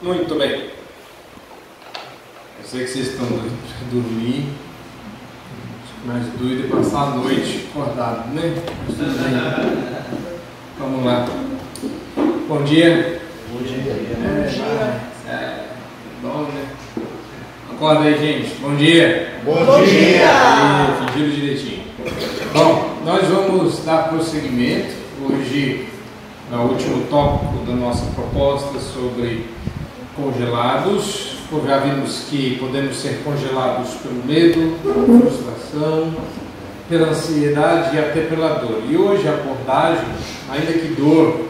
Muito bem. Eu sei que vocês estão doidos para dormir. Mais doido é passar a noite acordado, né? Mas tudo bem. Vamos lá. Bom dia. Bom dia. Bom, né? Acorda aí, gente. Bom dia. Bom dia. Aí, fingiram direitinho. Bom, nós vamos dar prosseguimento. Hoje é o último tópico da nossa proposta sobre congelados. Já vimos que podemos ser congelados pelo medo, pela frustração, pela ansiedade e até pela dor. E hoje a abordagem, ainda que dor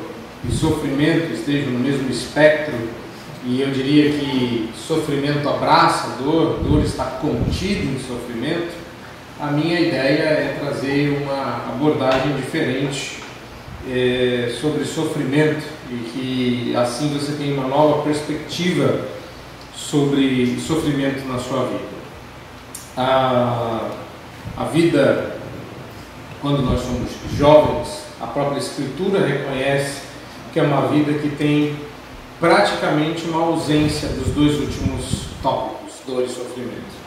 e sofrimento estejam no mesmo espectro, e eu diria que sofrimento abraça a dor, dor está contida em sofrimento, a minha ideia é trazer uma abordagem diferente sobre sofrimento, e que assim você tem uma nova perspectiva sobre sofrimento na sua vida. A vida, quando nós somos jovens, a própria Escritura reconhece que é uma vida que tem praticamente uma ausência dos dois últimos tópicos, dor e sofrimento.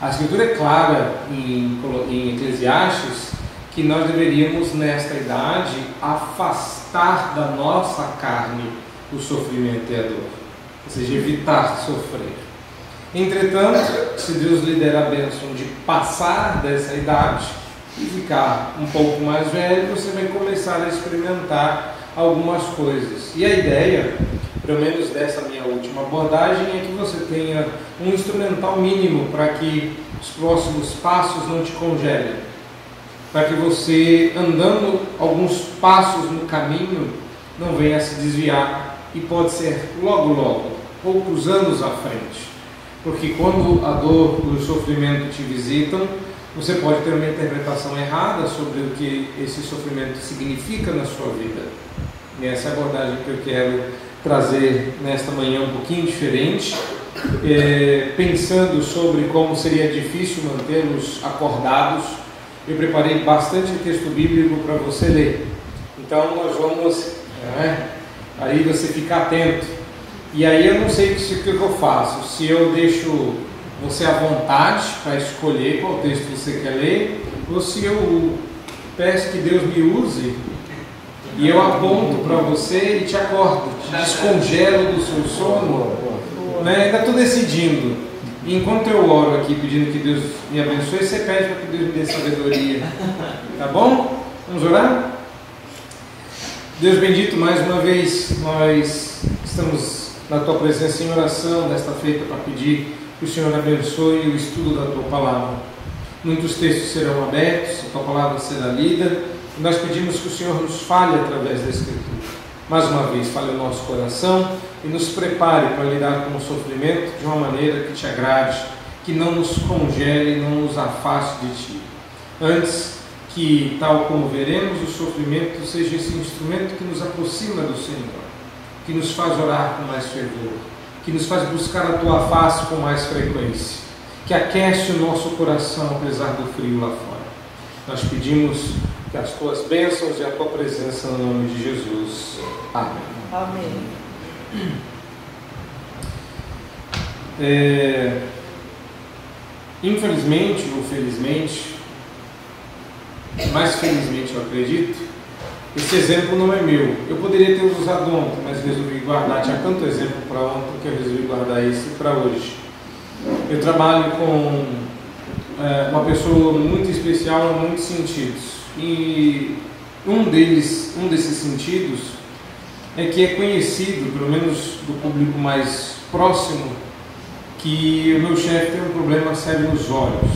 A Escritura é clara em Eclesiastes que nós deveríamos, nesta idade, afastar da nossa carne o sofrimento e a dor, ou seja, evitar sofrer. Entretanto, se Deus lhe der a bênção de passar dessa idade e ficar um pouco mais velho, você vai começar a experimentar algumas coisas. E a ideia, pelo menos dessa minha última abordagem, é que você tenha um instrumental mínimo para que os próximos passos não te congelem, para que você, andando alguns passos no caminho, não venha a se desviar, e pode ser logo, poucos anos à frente, porque quando a dor e o sofrimento te visitam, você pode ter uma interpretação errada sobre o que esse sofrimento significa na sua vida. E essa é a abordagem que eu quero trazer nesta manhã um pouquinho diferente, pensando sobre como seria difícil mantê-los acordados. Eu preparei bastante texto bíblico para você ler, então nós vamos, aí você fica atento. E aí eu não sei o que eu faço, se eu deixo você à vontade para escolher qual texto você quer ler, ou se eu peço que Deus me use e eu aponto para você e te acordo, te descongelo do seu sono, né? Ainda estou decidindo. Enquanto eu oro aqui pedindo que Deus me abençoe, você pede para que Deus me dê sabedoria, tá bom? Vamos orar? Deus bendito, mais uma vez nós estamos na Tua presença em oração nesta feita para pedir que o Senhor abençoe o estudo da Tua palavra. Muitos textos serão abertos, a Tua palavra será lida, e nós pedimos que o Senhor nos fale através da Escritura. Mais uma vez, fale o nosso coração e nos prepare para lidar com o sofrimento de uma maneira que te agrade, que não nos congele, não nos afaste de Ti. Antes que, tal como veremos, o sofrimento seja esse instrumento que nos aproxima do Senhor, que nos faz orar com mais fervor, que nos faz buscar a Tua face com mais frequência, que aquece o nosso coração apesar do frio lá fora. Nós pedimos que as Tuas bênçãos e a Tua presença no nome de Jesus. Amém. Amém. Infelizmente ou felizmente, mais felizmente eu acredito, esse exemplo não é meu. Eu poderia ter usado ontem, mas resolvi guardar. Tinha tanto exemplo para ontem que eu resolvi guardar esse para hoje. Eu trabalho com uma pessoa muito especial em muitos sentidos. E um desses sentidos é que é conhecido, pelo menos do público mais próximo, que o meu chefe tem um problema sério nos olhos.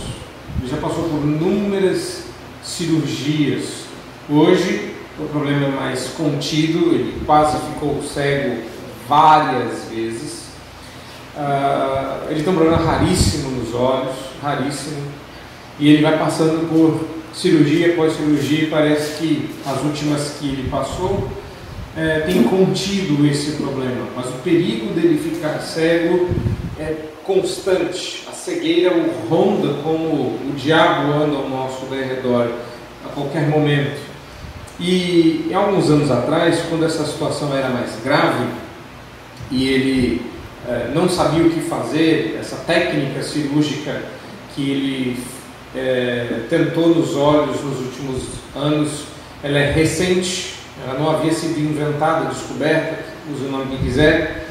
Ele já passou por inúmeras cirurgias. Hoje o problema é mais contido, ele quase ficou cego várias vezes. Ele tem um problema raríssimo nos olhos, raríssimo, e ele vai passando por cirurgia após cirurgia, e parece que as últimas que ele passou tem contido esse problema, mas o perigo dele ficar cego é constante. A cegueira o ronda como o diabo anda ao nosso redor a qualquer momento. E alguns anos atrás, quando essa situação era mais grave, e ele não sabia o que fazer. Essa técnica cirúrgica que ele tentou nos olhos nos últimos anos, ela é recente, ela não havia sido inventada, descoberta, use o nome que quiser.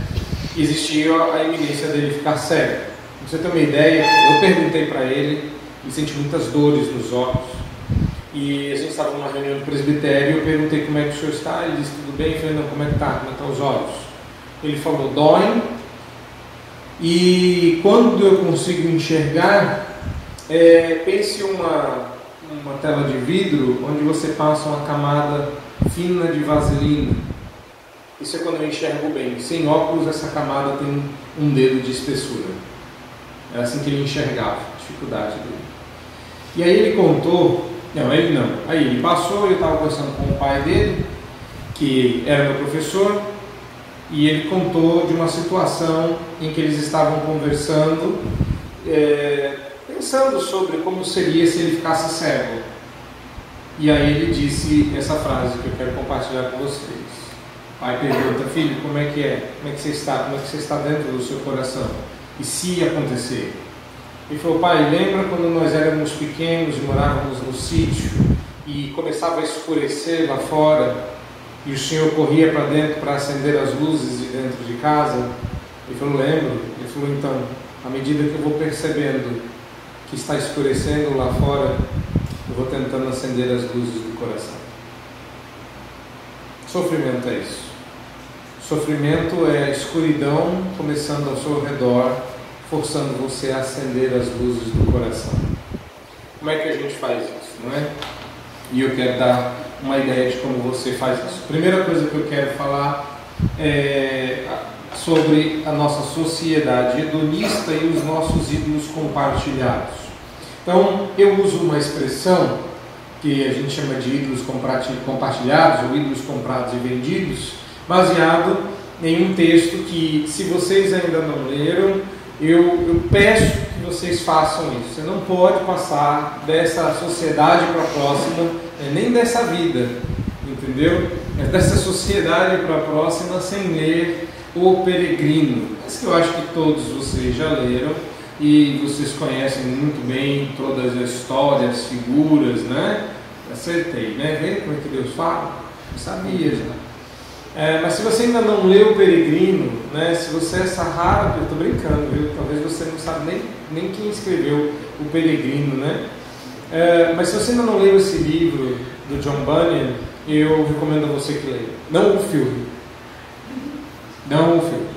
Existia a iminência dele ficar cego. Pra você ter uma ideia, eu perguntei para ele, ele sente muitas dores nos olhos, e a gente estava numa reunião de presbitério, eu perguntei como é que o senhor está, ele disse tudo bem, eu falei, não, como é que estão os olhos? Ele falou, doem, e quando eu consigo enxergar, pense uma tela de vidro onde você passa uma camada fina de vaselina. Isso é quando eu enxergo bem. Sem óculos, essa camada tem um dedo de espessura. É assim que ele enxergava, a dificuldade dele. E aí ele contou, aí ele passou, eu estava conversando com o pai dele, que era meu professor, e ele contou de uma situação em que eles estavam conversando, pensando sobre como seria se ele ficasse cego. E aí ele disse essa frase que eu quero compartilhar com vocês. O pai pergunta, filho, como é que é? Como é que você está? Como é que você está dentro do seu coração? E se acontecer? Ele falou, pai, lembra quando nós éramos pequenos e morávamos no sítio e começava a escurecer lá fora e o senhor corria para dentro para acender as luzes de dentro de casa? Ele falou, lembro. Ele falou, então, à medida que eu vou percebendo que está escurecendo lá fora, eu vou tentando acender as luzes do coração. Sofrimento é isso. Sofrimento é a escuridão começando ao seu redor, forçando você a acender as luzes do coração. Como é que a gente faz isso, não é? E eu quero dar uma ideia de como você faz isso. Primeira coisa que eu quero falar é sobre a nossa sociedade hedonista e os nossos ídolos compartilhados. Então, eu uso uma expressão que a gente chama de ídolos compartilhados, ou ídolos comprados e vendidos, baseado em um texto que, se vocês ainda não leram, eu peço que vocês façam isso. Você não pode passar dessa sociedade para a próxima, nem dessa vida, entendeu? Mas dessa sociedade para a próxima sem ler O Peregrino. Esse que eu acho que todos vocês já leram e vocês conhecem muito bem todas as histórias, figuras, né? Acertei, né? Vê como é que Deus fala? Eu sabia já. Mas se você ainda não leu O Peregrino, né? Se você é essa rara, eu estou brincando, viu? Talvez você não sabe nem quem escreveu O Peregrino, né? Mas se você ainda não leu esse livro do John Bunyan, eu recomendo a você que leia. Não o filme. Não o filme.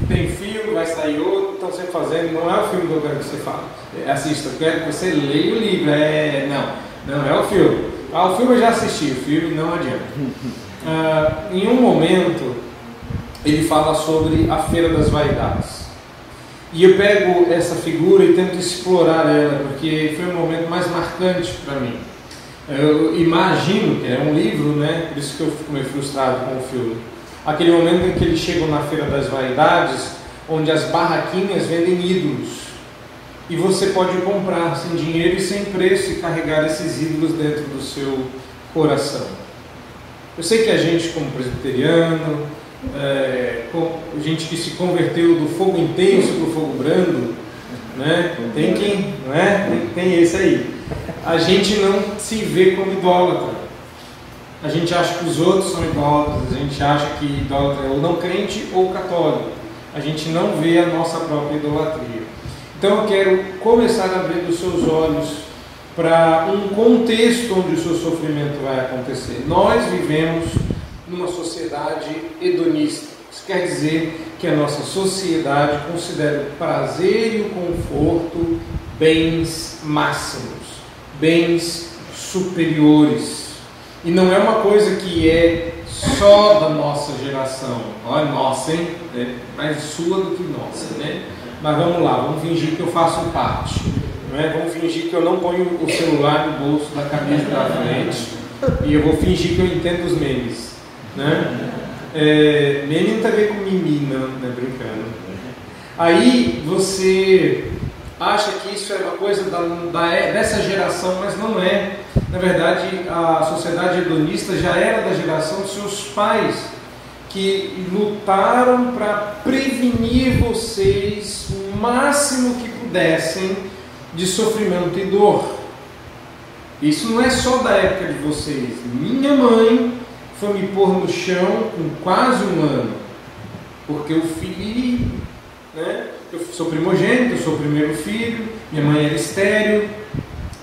Tem filme, vai sair outro, estão sempre fazendo. Não é o filme que eu quero que você fale. Assista, eu quero que você leia o livro. Não é o filme. O filme eu já assisti, o filme não adianta. Em um momento, ele fala sobre a Feira das Vaidades. E eu pego essa figura e tento explorar ela, porque foi o momento mais marcante para mim. Eu imagino que é um livro, né? Por isso que eu fico meio frustrado com o filme. Aquele momento em que eles chegam na Feira das Vaidades, onde as barraquinhas vendem ídolos. E você pode comprar sem dinheiro e sem preço e carregar esses ídolos dentro do seu coração. Eu sei que a gente, como presbiteriano, gente que se converteu do fogo intenso para o fogo brando, né? Tem quem, não é? Tem esse aí. A gente não se vê como idólatra. A gente acha que os outros são idólatras, a gente acha que idólatra é ou não crente ou católico. A gente não vê a nossa própria idolatria. Então eu quero começar a abrir os seus olhos para um contexto onde o seu sofrimento vai acontecer. Nós vivemos numa sociedade hedonista. Isso quer dizer que a nossa sociedade considera o prazer e o conforto bens máximos, bens superiores. E não é uma coisa que é só da nossa geração. Olha, nossa, hein? É mais sua do que nossa, né? Mas vamos lá, vamos fingir que eu faço parte. Não é? Vamos fingir que eu não ponho o celular no bolso da camisa da frente. E eu vou fingir que eu entendo os memes. Né? Meme não tem a ver com mimi, não, né? Brincando. Aí você acha que isso é uma coisa dessa geração, mas não é. Na verdade, a sociedade hedonista já era da geração dos seus pais, que lutaram para prevenir vocês o máximo que pudessem de sofrimento e dor. Isso não é só da época de vocês. Minha mãe foi me pôr no chão com quase 1 ano, porque eu fui, né? Eu sou primogênito, eu sou o primeiro filho, minha mãe era estéril,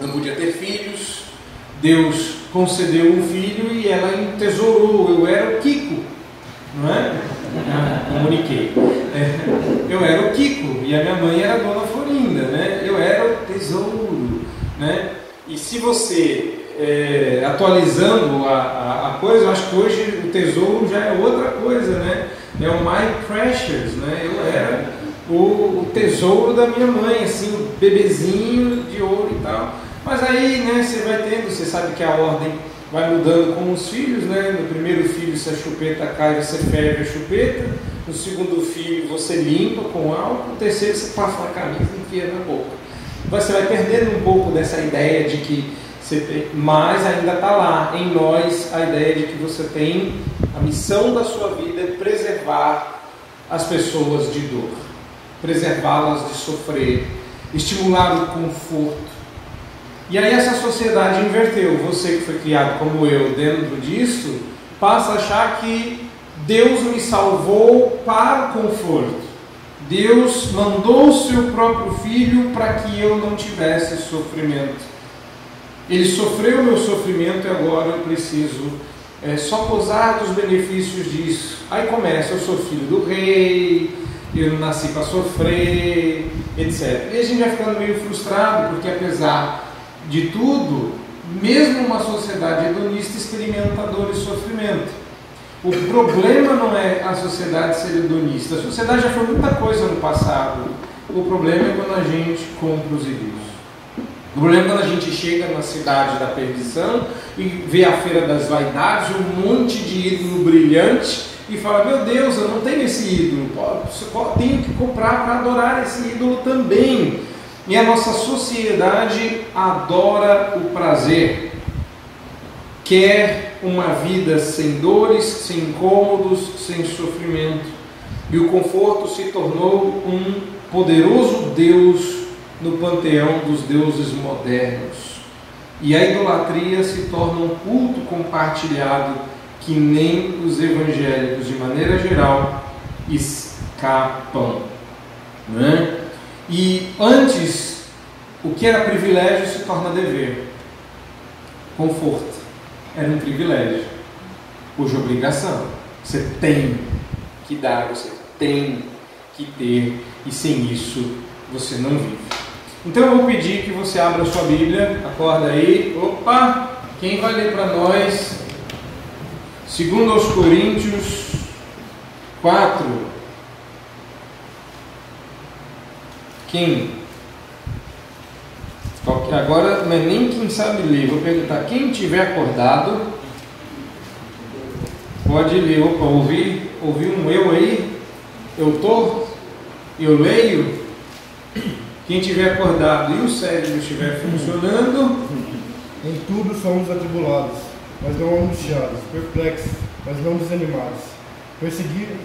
não podia ter filhos, Deus concedeu um filho e ela entesourou, eu era o Kiko, não é? Comuniquei. Eu era o Kiko e a minha mãe era a Dona Florinda, né? Eu era o tesouro, né? E se você, atualizando a coisa, eu acho que hoje o tesouro já é outra coisa, né? É o My Precious, né? Eu era o tesouro da minha mãe, assim, o bebezinho de ouro e tal. Mas aí, né, você vai tendo, você sabe que a ordem vai mudando com os filhos, né? No primeiro filho, se a chupeta cai, você ferve a chupeta. No segundo filho, você limpa com álcool. No terceiro, você passa na camisa e enfia na boca. Você vai perdendo um pouco dessa ideia de que você tem, mas ainda está lá em nós a ideia de que você tem a missão da sua vida é preservar as pessoas de dor, preservá-las de sofrer, estimular o conforto. E aí essa sociedade inverteu. Você que foi criado como eu dentro disso, passa a achar que Deus me salvou para o conforto. Deus mandou o seu próprio filho para que eu não tivesse sofrimento. Ele sofreu o meu sofrimento e agora eu preciso só gozar dos benefícios disso. Aí começa, eu sou filho do rei, eu não nasci para sofrer, etc. E a gente vai ficando meio frustrado, porque apesar de tudo, mesmo uma sociedade hedonista experimenta dor e sofrimento. O problema não é a sociedade ser hedonista. A sociedade já foi muita coisa no passado. O problema é quando a gente compra os ídolos. O problema é quando a gente chega na cidade da perdição e vê a feira das vaidades, um monte de ídolo brilhante e fala, meu Deus, eu não tenho esse ídolo, tenho que comprar para adorar esse ídolo também. E a nossa sociedade adora o prazer, quer uma vida sem dores, sem incômodos, sem sofrimento. E o conforto se tornou um poderoso Deus no panteão dos deuses modernos. E a idolatria se torna um culto compartilhado que nem os evangélicos, de maneira geral, escapam, né? E antes, o que era privilégio se torna dever. Conforto era um privilégio, hoje obrigação. Você tem que dar, você tem que ter, e sem isso você não vive. Então eu vou pedir que você abra a sua Bíblia, acorda aí. Opa! Quem vai ler para nós? 2 Coríntios 4. Quem? Agora não é nem quem sabe ler, vou perguntar. Quem tiver acordado, pode ler. Opa, ouvi um eu aí? Eu leio? Quem tiver acordado e o cérebro estiver funcionando. Em tudo somos atribulados, mas não angustiados, perplexos, mas não desanimados, perseguidos,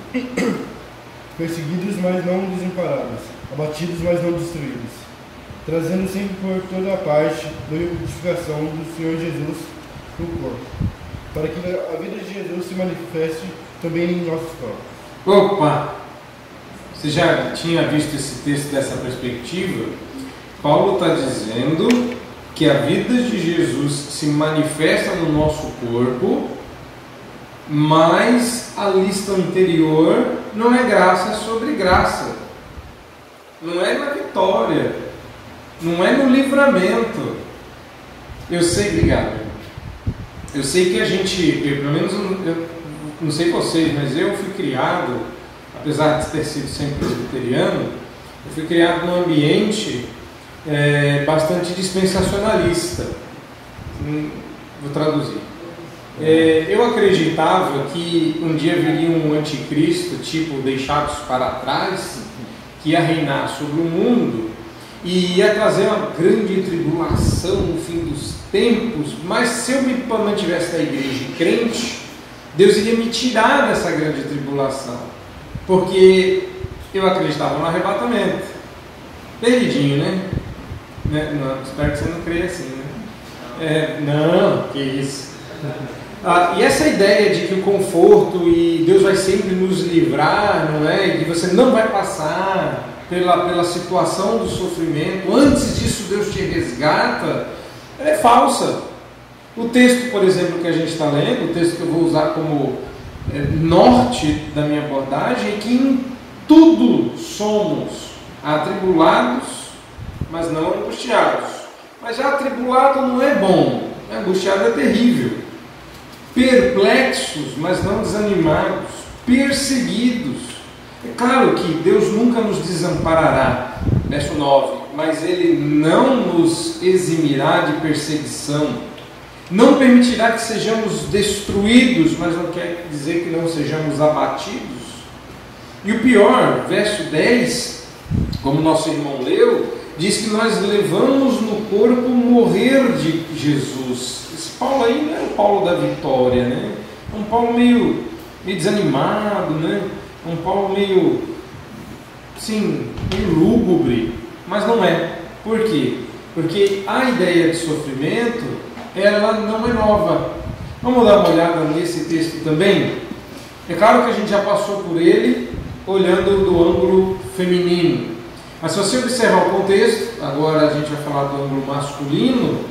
mas não desamparados, abatidos, mas não destruídos, trazendo sempre por toda a parte da edificação do Senhor Jesus no corpo, para que a vida de Jesus se manifeste também em nossos corpos. Opa! Você já tinha visto esse texto dessa perspectiva? Paulo está dizendo que a vida de Jesus se manifesta no nosso corpo, mas a lista anterior não é graça sobre graça, não é na vitória, não é no livramento. Eu sei, obrigado. Eu sei que a gente, pelo menos eu não sei vocês, mas eu fui criado, apesar de ter sido sempre presbiteriano, eu fui criado num ambiente bastante dispensacionalista. Vou traduzir. Eu acreditava que um dia viria um anticristo, tipo Deixados para Trás, que ia reinar sobre o mundo e ia trazer uma grande tribulação no fim dos tempos, mas se eu me mantivesse na igreja crente, Deus iria me tirar dessa grande tribulação, porque eu acreditava no arrebatamento. Perdidinho, né? Não, espero que você não creia assim, né? Não, que isso. E essa ideia de que o conforto e Deus vai sempre nos livrar, não é? E que você não vai passar pela situação do sofrimento, antes disso Deus te resgata, ela é falsa. O texto, por exemplo, que a gente está lendo, o texto que eu vou usar como norte da minha abordagem, é que em tudo somos atribulados, mas não angustiados. Mas já atribulado não é bom, angustiado é terrível. Perplexos, mas não desanimados. Perseguidos. É claro que Deus nunca nos desamparará, verso 9, mas Ele não nos eximirá de perseguição. Não permitirá que sejamos destruídos, mas não quer dizer que não sejamos abatidos. E o pior, verso 10, como nosso irmão leu, diz que nós levamos no corpo o morrer de Jesus. Esse Paulo aí não é o Paulo da vitória, né? É um Paulo meio desanimado, né? Um Paulo meio lúgubre, mas não é. Por quê? Porque a ideia de sofrimento, ela não é nova. Vamos dar uma olhada nesse texto também? É claro que a gente já passou por ele, olhando do ângulo feminino. Mas se você observar o contexto, agora a gente vai falar do ângulo masculino,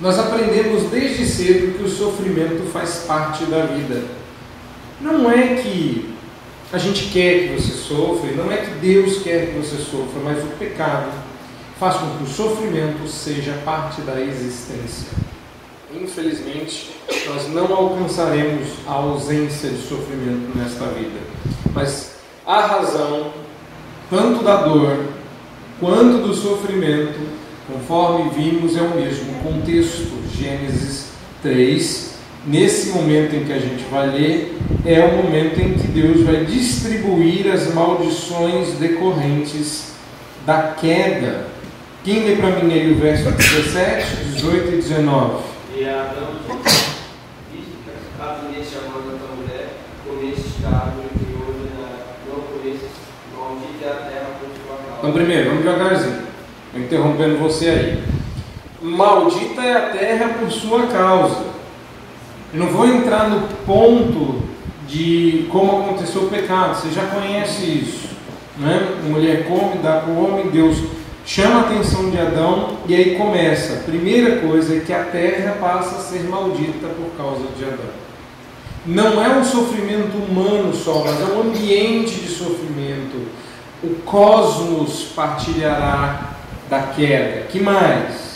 nós aprendemos desde cedo que o sofrimento faz parte da vida. Não é que a gente quer que você sofra, não é que Deus quer que você sofra, mas o pecado faz com que o sofrimento seja parte da existência. Infelizmente, nós não alcançaremos a ausência de sofrimento nesta vida. Mas a razão, tanto da dor quanto do sofrimento, conforme vimos, é o mesmo contexto. Gênesis 3, nesse momento em que a gente vai ler, é o momento em que Deus vai distribuir as maldições decorrentes da queda. Quem lê para mim aí o verso 17, 18 e 19? E Adão disse: neste amor da tua mulher, comeste da árvore que hoje não comestes, maldita é a terra por tua causa. Então, primeiro, vamos devagarzinho, interrompendo você aí. Maldita é a terra por sua causa. Eu não vou entrar no ponto de como aconteceu o pecado, você já conhece isso, né? A mulher come, dá para o homem, Deus chama a atenção de Adão e aí começa. A primeira coisa é que a terra passa a ser maldita por causa de Adão. Não é um sofrimento humano só, mas é um ambiente de sofrimento. O cosmos partilhará da queda. Que mais?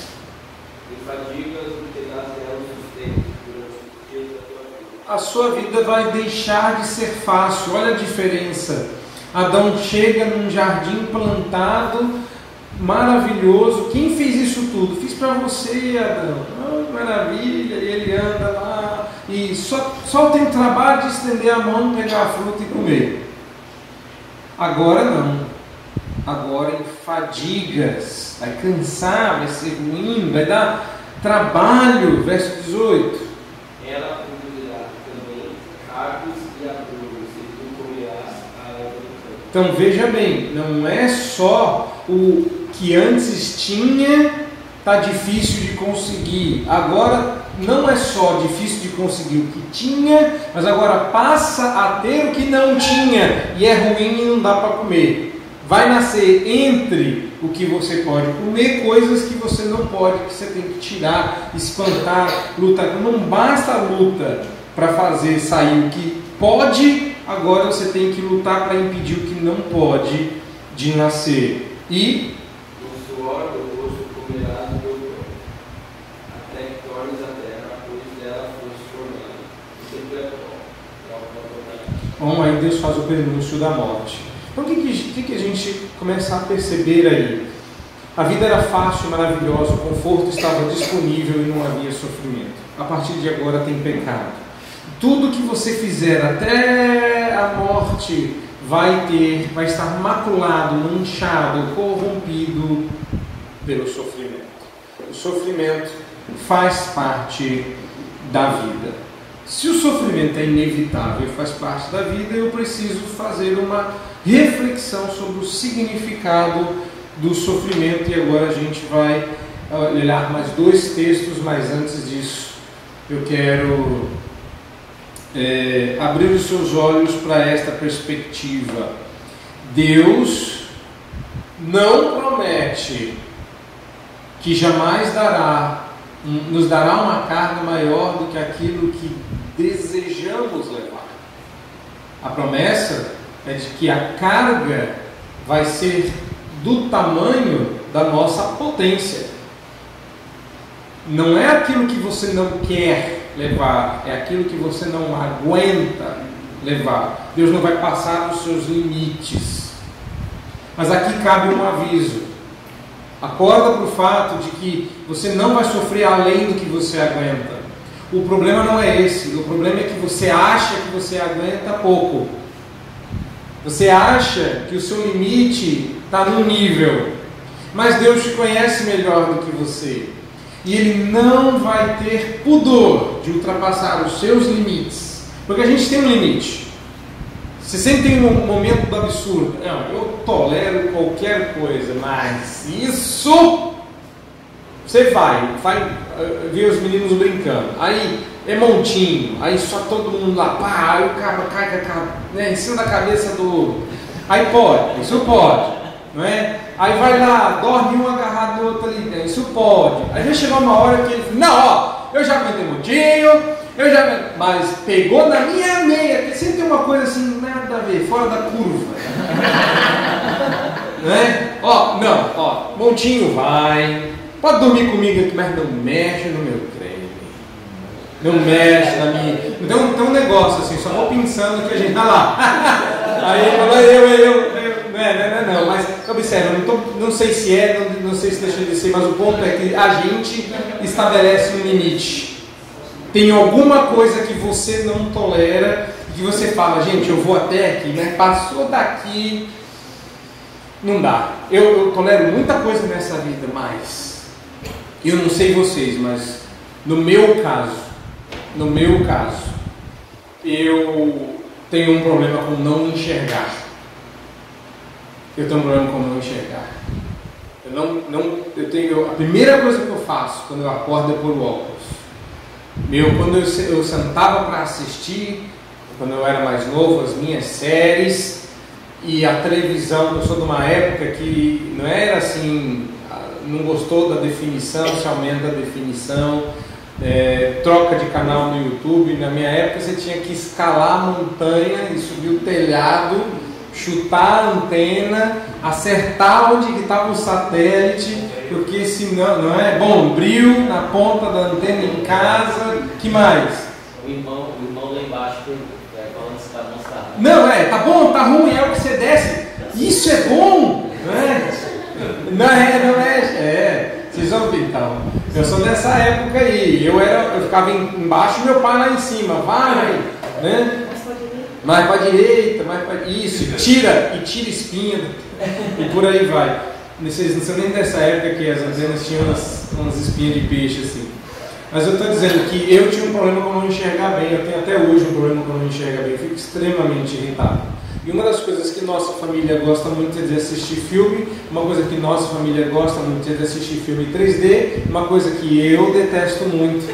A sua vida vai deixar de ser fácil. Olha a diferença. Adão chega num jardim plantado, maravilhoso. Quem fez isso tudo? Fiz para você, Adão. Oh, maravilha. E ele anda lá e só tem o trabalho de estender a mão, pegar a fruta e comer. Agora não. Agora em fadigas. Vai cansar, vai ser ruim, vai dar trabalho. Verso 18. Ela produzirá também cardos e abrolhos, e tu comerás a erva do campo. Então veja bem, não é só o que antes tinha, está difícil de conseguir. Agora não é só difícil de conseguir o que tinha, mas agora passa a ter o que não tinha e é ruim e não dá para comer. Vai nascer entre o que você pode comer, coisas que você não pode, que você tem que tirar, espantar, lutar. Não basta a luta para fazer sair o que pode, agora você tem que lutar para impedir o que não pode de nascer. E no suor do rosto comerás o teu pão, até que tornes a terra, pois dela foste formado. Sempre é pó. Bom, aí Deus faz o prenúncio da morte. Então o que a gente começa a perceber aí? A vida era fácil, maravilhosa, o conforto estava disponível e não havia sofrimento. A partir de agora tem pecado. Tudo que você fizer até a morte vai estar maculado, manchado, corrompido pelo sofrimento. O sofrimento faz parte da vida. Se o sofrimento é inevitável e faz parte da vida, eu preciso fazer uma reflexão sobre o significado do sofrimento. E agora a gente vai olhar mais 2 textos, mas antes disso eu quero abrir os seus olhos para esta perspectiva. Deus não promete que jamais nos dará uma carga maior do que aquilo que desejamos levar. A promessa é de que a carga vai ser do tamanho da nossa potência. Não é aquilo que você não quer levar, é aquilo que você não aguenta levar. Deus não vai passar dos seus limites. Mas aqui cabe um aviso. Acorda para o fato de que você não vai sofrer além do que você aguenta. O problema não é esse. O problema é que você acha que você aguenta pouco. Você acha que o seu limite está num nível. Mas Deus te conhece melhor do que você. E Ele não vai ter pudor de ultrapassar os seus limites. Porque a gente tem um limite. Você sempre tem um momento do absurdo. Não, eu tolero qualquer coisa, mas isso... Você vai ver os meninos brincando. Aí é montinho, aí só todo mundo lá, pá, aí o cara cai né, em cima da cabeça do outro. Aí pode, isso pode, não é? Aí vai lá, dorme um agarrado no outro ali, né? Isso pode. Aí vai chegar uma hora que ele fala, não, ó, eu já aguentei montinho, mas pegou na minha meia, porque sempre tem uma coisa assim, nada a ver, fora da curva. Né? Ó, montinho vai, pode dormir comigo aqui, mas não mexe no meu trem. Não mexe na minha. Então tem um negócio assim, só vou pensando que a gente tá lá. Aí não, mas observa, não sei se não sei se deixa de ser, mas o ponto é que a gente estabelece um limite. Tem alguma coisa que você não tolera, que você fala, gente, eu vou até aqui, né? Passou daqui, não dá. Eu tolero muita coisa nessa vida, mas eu não sei vocês, mas no meu caso, eu tenho um problema com não enxergar. A primeira coisa que eu faço quando eu acordo é pôr o óculos. Quando eu sentava para assistir, quando eu era mais novo, as minhas séries e a televisão, eu sou de uma época que não era assim, não gostou da definição, se aumenta a definição, troca de canal no YouTube. Na minha época você tinha que escalar a montanha e subir o telhado, chutar a antena, acertar onde estava o satélite, porque senão, não é? Bombril na ponta da antena em casa, que mais? O irmão lá embaixo falando se está mostrado. Não, tá bom, tá ruim, é o que você desce. Isso é bom, não é? Não é. Vocês vão ver, então. Eu sou dessa época aí. Eu ficava embaixo e meu pai lá em cima. Vai, né? Mais para a direita, isso, tira espinha e por aí vai. Vocês não são nem dessa época que as antenas tinham umas espinhas de peixe assim. Mas eu estou dizendo que eu tinha um problema com não enxergar bem. Eu tenho até hoje um problema com não enxergar bem. Eu fico extremamente irritado. E uma das coisas que nossa família gosta muito é de assistir filme. Uma coisa que nossa família gosta muito é de assistir filme 3D. Uma coisa que eu detesto muito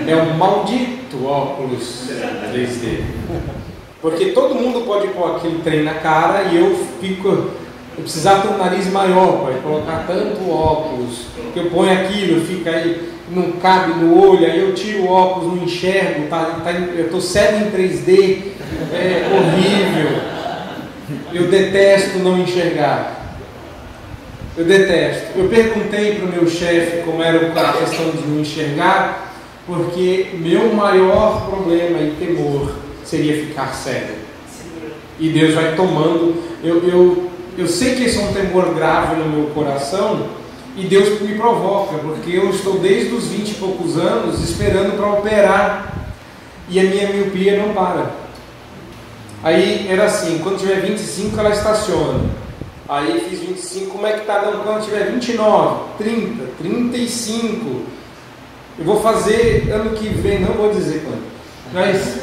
é o maldito óculos 3D. Porque todo mundo pode pôr aquele trem na cara e eu precisava ter um nariz maior para colocar tanto óculos. Eu ponho aquilo, fica aí, não cabe no olho, aí eu tiro o óculos, não enxergo, eu estou cego em 3D, é horrível. Eu detesto não enxergar. Eu detesto. Eu perguntei para o meu chefe como era a questão de não enxergar, porque meu maior problema e temor seria ficar cego. E Deus vai tomando. Eu sei que esse é um temor grave no meu coração, e Deus me provoca, porque eu estou desde os 20 e poucos anos esperando para operar, e a minha miopia não para. Aí era assim, quando tiver 25 ela estaciona. Aí fiz 25, como é que está? Quando tiver 29, 30, 35, eu vou fazer ano que vem, não vou dizer quando. Mas,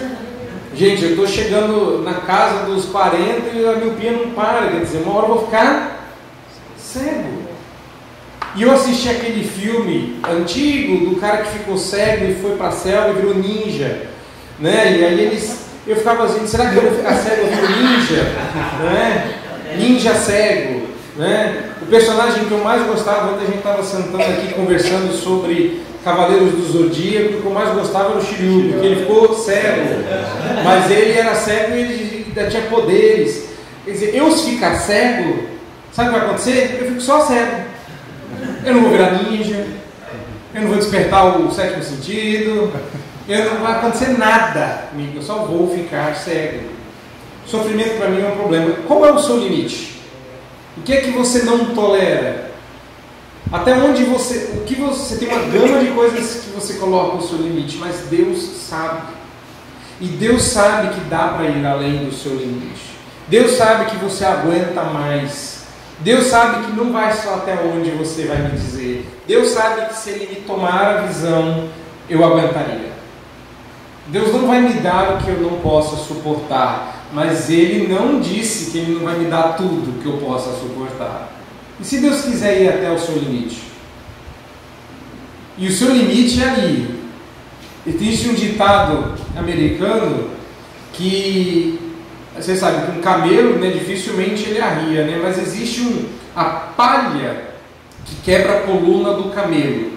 gente, eu estou chegando na casa dos 40 e a miopia não para, quer dizer, uma hora eu vou ficar cego. E eu assisti aquele filme antigo do cara que ficou cego e foi para a selva e virou ninja, né? E aí eu ficava assim, será que eu vou ficar cego e viro ninja? Né? Ninja cego, né? O personagem que eu mais gostava, quando a gente estava sentando aqui conversando sobre Cavaleiros do Zodíaco, o que eu mais gostava era o Shiryu, porque ele ficou cego, mas ele era cego e ele ainda tinha poderes. Quer dizer, eu se ficar cego, sabe o que vai acontecer? Eu fico só cego. Eu não vou virar ninja, eu não vou despertar o sétimo sentido, não vai acontecer nada comigo, eu só vou ficar cego. Sofrimento para mim é um problema. Qual é o seu limite? O que é que você não tolera? Até onde você tem uma gama de coisas que você coloca o seu limite, mas Deus sabe. E Deus sabe que dá para ir além do seu limite. Deus sabe que você aguenta mais. Deus sabe que não vai só até onde você vai me dizer. Deus sabe que se Ele me tomar a visão, eu aguentaria. Deus não vai me dar o que eu não possa suportar, mas Ele não disse que Ele não vai me dar tudo que eu possa suportar. E se Deus quiser ir até o seu limite? E o seu limite é ali. Existe um ditado americano que, você sabe que um camelo, né, dificilmente ele arria, né, mas existe a palha que quebra a coluna do camelo.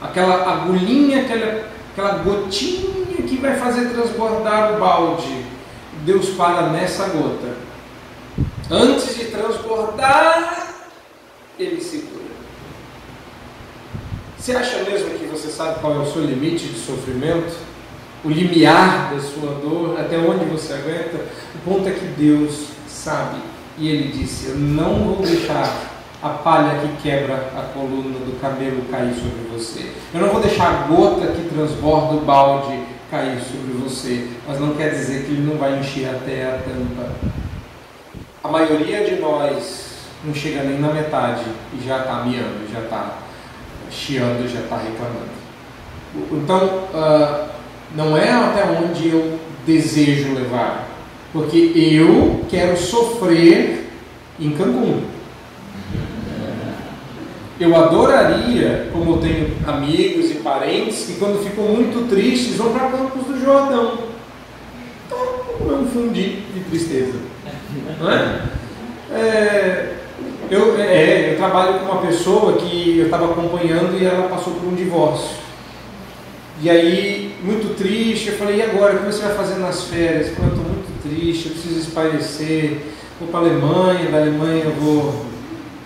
Aquela agulhinha, aquela gotinha que vai fazer transbordar o balde. Deus para nessa gota. Antes de transbordar, Ele segura. Você acha mesmo que você sabe qual é o seu limite de sofrimento? O limiar da sua dor, até onde você aguenta? O ponto é que Deus sabe. E Ele disse, eu não vou deixar a palha que quebra a coluna do camelo cair sobre você. Eu não vou deixar a gota que transborda o balde cair sobre você. Mas não quer dizer que Ele não vai encher até a tampa. A maioria de nós não chega nem na metade e já está miando, já está chiando, já está reclamando. Então, não é até onde eu desejo levar, porque eu quero sofrer em Cancún. Eu adoraria, como eu tenho amigos e parentes que quando ficam muito tristes vão para Campos do Jordão. Então, é um fundi de tristeza. Não é? Eu trabalho com uma pessoa que eu estava acompanhando e ela passou por um divórcio. E aí, muito triste, eu falei, e agora? O que você vai fazer nas férias? Eu estou muito triste, eu preciso espairecer. Vou para a Alemanha, da Alemanha eu vou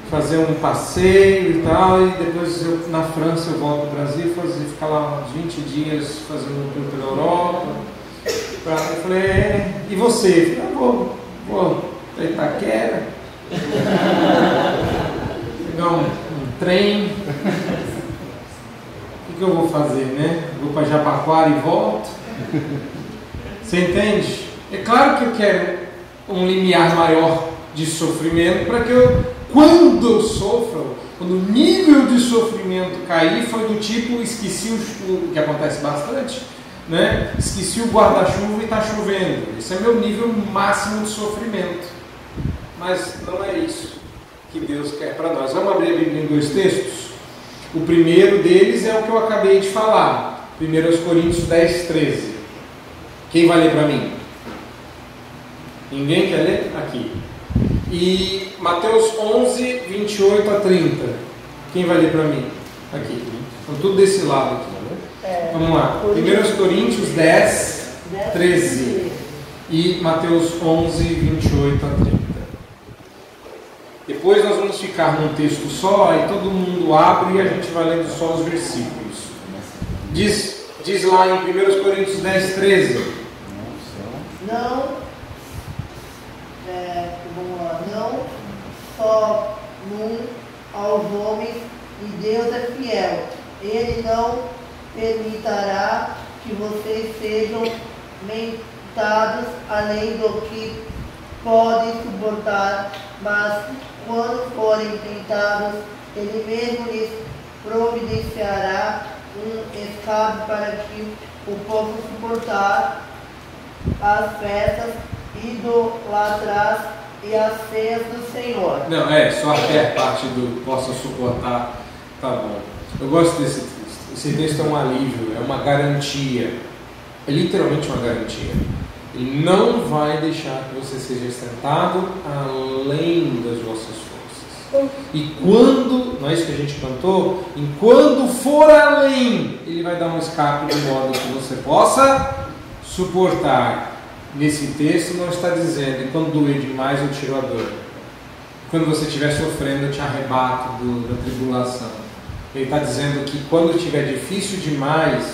fazer um passeio e tal, e depois na França eu volto para o Brasil, ficar lá uns 20 dias fazendo um tour pela Europa. Eu falei, e você? Eu falei, vou para Itaquera, pegar um trem. O que eu vou fazer, né? Vou para Jabaquara e volto. Você entende? É claro que eu quero um limiar maior de sofrimento para que quando eu sofro, quando o nível de sofrimento cair, foi do tipo, esqueci o que acontece bastante, né? Esqueci o guarda-chuva e está chovendo. Esse é meu nível máximo de sofrimento. Mas não é isso que Deus quer para nós. Vamos abrir a Bíblia em 2 textos? O primeiro deles é o que eu acabei de falar, 1 Coríntios 10, 13. Quem vai ler para mim? Ninguém quer ler? Aqui. E Mateus 11, 28 a 30. Quem vai ler para mim? Aqui. Então, tudo desse lado aqui. Vamos lá. 1 Coríntios 10, 13. E Mateus 11, 28 a 30. Depois nós vamos ficar num texto só, aí todo mundo abre e a gente vai lendo só os versículos. Diz lá em 1 Coríntios 10, 13. Não só aos homens, e Deus é fiel. Ele não permitirá que vocês sejam mentados além do que podem suportar, mas quando forem tentados, Ele mesmo lhes providenciará um escape para que possam suportar as festas idolatras e as ceias do Senhor. Não, só até a parte do possa suportar, tá bom. Eu gosto desse texto. Esse texto é um alívio, é uma garantia. É literalmente uma garantia. Ele não vai deixar que você seja tentado além das vossas forças. E quando, não é isso que a gente cantou? Enquanto for além, Ele vai dar um escape de modo que você possa suportar. Nesse texto não está dizendo, e quando doer demais eu tiro a dor. Quando você estiver sofrendo eu te arrebato da tribulação. Ele está dizendo que quando estiver difícil demais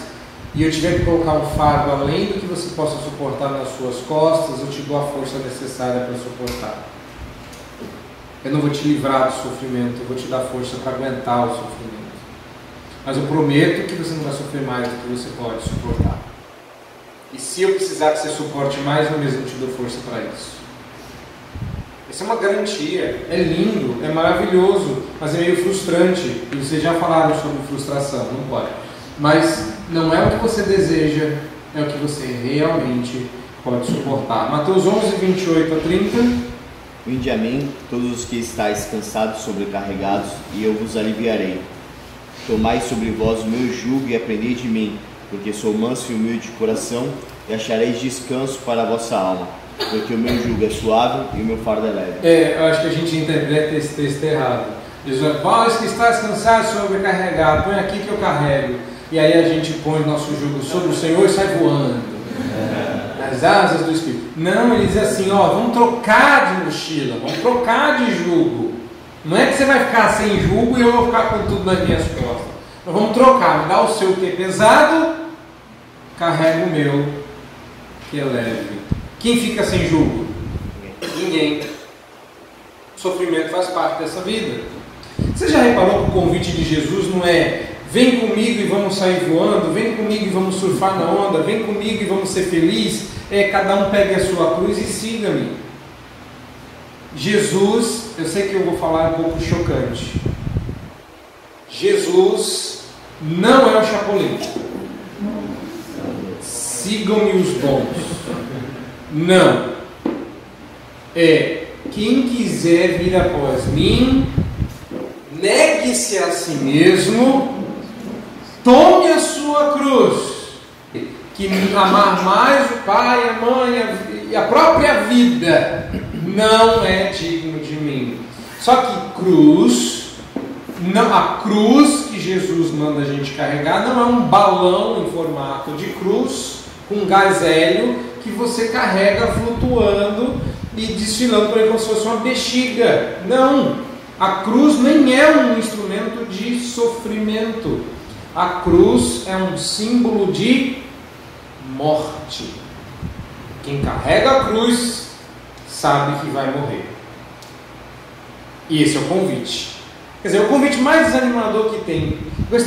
e eu tiver que colocar um fardo além do que você possa suportar nas suas costas, eu te dou a força necessária para suportar. Eu não vou te livrar do sofrimento, eu vou te dar força para aguentar o sofrimento. Mas eu prometo que você não vai sofrer mais do que você pode suportar. E se eu precisar que você suporte mais, eu mesmo te dou força para isso. Essa é uma garantia. É lindo, é maravilhoso, mas é meio frustrante. E vocês já falaram sobre frustração, não pode. Mas não é o que você deseja, é o que você realmente pode suportar. Mateus 11, 28 a 30. Vinde a mim, todos os que estáis cansados e sobrecarregados, e eu vos aliviarei. Tomai sobre vós o meu jugo e aprendei de mim, porque sou manso e humilde de coração, e achareis descanso para a vossa alma, porque o meu jugo é suave e o meu fardo é leve. Eu acho que a gente interpreta esse texto errado. Diz, vós que estás cansado e sobrecarregado, põe aqui que eu carrego. E aí a gente põe o nosso jugo sobre o Senhor e sai voando nas asas do Espírito. Não, ele diz assim, vamos trocar de mochila, vamos trocar de jugo. Não é que você vai ficar sem jugo e eu vou ficar com tudo nas minhas costas. Nós vamos trocar, me dá o seu que é pesado, carrega o meu que é leve. Quem fica sem jugo? Ninguém. O sofrimento faz parte dessa vida. Você já reparou que o convite de Jesus não é vem comigo e vamos sair voando, vem comigo e vamos surfar na onda, vem comigo e vamos ser felizes? Cada um pegue a sua cruz e siga-me. Jesus, eu sei que eu vou falar um pouco chocante. Jesus não é o Chapolin. Sigam-me os bons. Não. Quem quiser vir após mim, negue-se a si mesmo, tome a sua cruz. Que amar mais o pai, a mãe e a própria vida não é digno de mim. Só que a cruz que Jesus manda a gente carregar não é um balão em formato de cruz com gás hélio que você carrega flutuando e desfilando por aí como se fosse uma bexiga. Não, a cruz nem é um instrumento de sofrimento. A cruz é um símbolo de morte. Quem carrega a cruz sabe que vai morrer. E esse é o convite. Quer dizer, é o convite mais desanimador que tem. Eu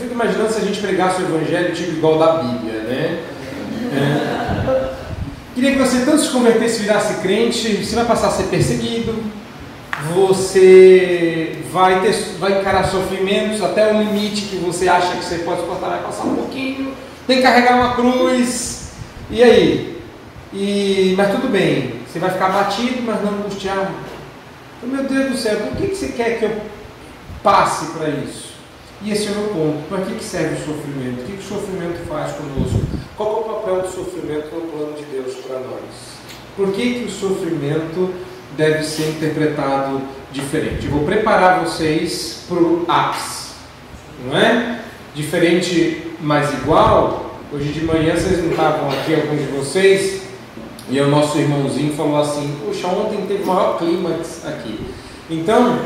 fico imaginando se a gente pregasse o evangelho tipo igual da Bíblia, né? Queria que você tanto se convertesse e virasse crente. Você vai passar a ser perseguido, você vai encarar sofrimentos até o limite que você acha que você pode suportar, vai passar um pouquinho, tem que carregar uma cruz, e aí? Mas tudo bem, você vai ficar abatido, mas não angustiado. Meu Deus do céu, por que você quer que eu passe para isso? E esse é o meu ponto. Para que serve o sofrimento? O que o sofrimento faz conosco? Qual é o papel do sofrimento no plano de Deus para nós? Por que o sofrimento deve ser interpretado diferente? Eu vou preparar vocês para o ápice, não é? Diferente, mas igual. Hoje de manhã vocês não estavam aqui, alguns de vocês, e o nosso irmãozinho falou assim: puxa, ontem teve o maior clímax aqui. Então,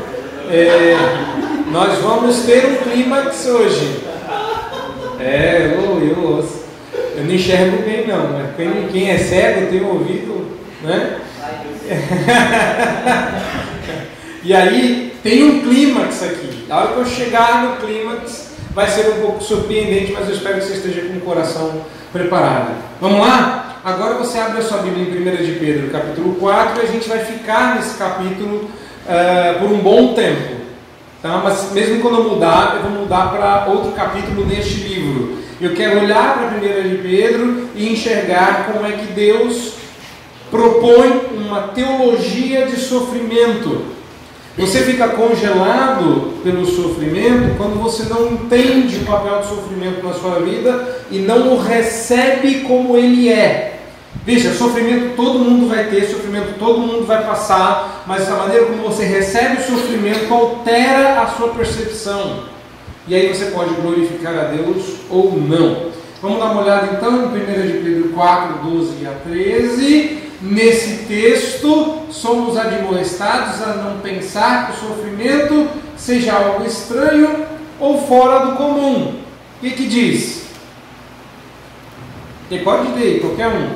nós vamos ter um clímax hoje. Eu não enxergo bem não, mas quem é cego tem um ouvido, né? E aí tem um clímax aqui. A hora que eu chegar no clímax vai ser um pouco surpreendente, mas eu espero que você esteja com o coração preparado. Vamos lá? Agora você abre a sua Bíblia em 1 de Pedro, capítulo 4, e a gente vai ficar nesse capítulo por um bom tempo. Tá? Mas mesmo quando eu mudar, eu vou mudar para outro capítulo neste livro. Eu quero olhar para a 1 de Pedro e enxergar como é que Deus propõe uma teologia de sofrimento. Você fica congelado pelo sofrimento quando você não entende o papel do sofrimento na sua vida e não o recebe como ele é. Veja, sofrimento todo mundo vai ter, sofrimento todo mundo vai passar, mas a maneira como você recebe o sofrimento altera a sua percepção. E aí você pode glorificar a Deus ou não. Vamos dar uma olhada então em 1 de Pedro 4, 12 a 13. Nesse texto, somos admoestados a não pensar que o sofrimento seja algo estranho ou fora do comum. O que diz? E pode ler, qualquer um.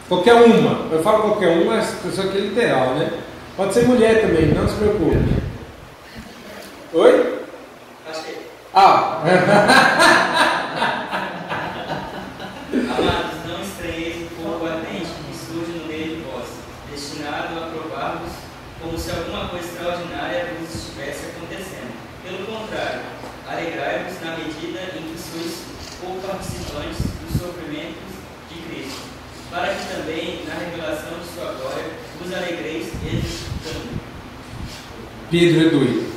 Qualquer uma. Eu falo qualquer uma, isso aqui é literal, né? Pode ser mulher também, não se preocupe. Oi? Acho que Ah! Amados, não estranheis o fogo ardente que surge no meio de vós, destinado a provar-vos como se alguma coisa extraordinária vos estivesse acontecendo. Pelo contrário, alegrai-vos na medida em que sois co-participantes dos sofrimentos de Cristo, para que também, na revelação de sua glória, vos alegreis exultando. Pedro é doido.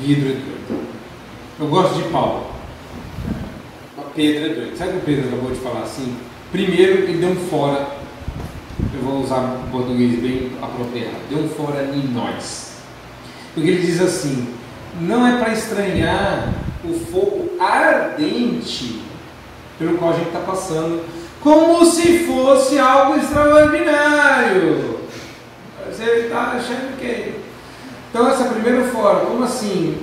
Pedro é doido. Eu gosto de Paulo. Mas Pedro é doido. Sabe o que o Pedro acabou de falar assim? Primeiro, ele deu um fora. Eu vou usar um português bem apropriado. Deu um fora em nós. Porque ele diz assim: não é para estranhar o fogo ardente pelo qual a gente está passando, como se fosse algo extraordinário. Você está achando que... Então essa primeira fora, como assim?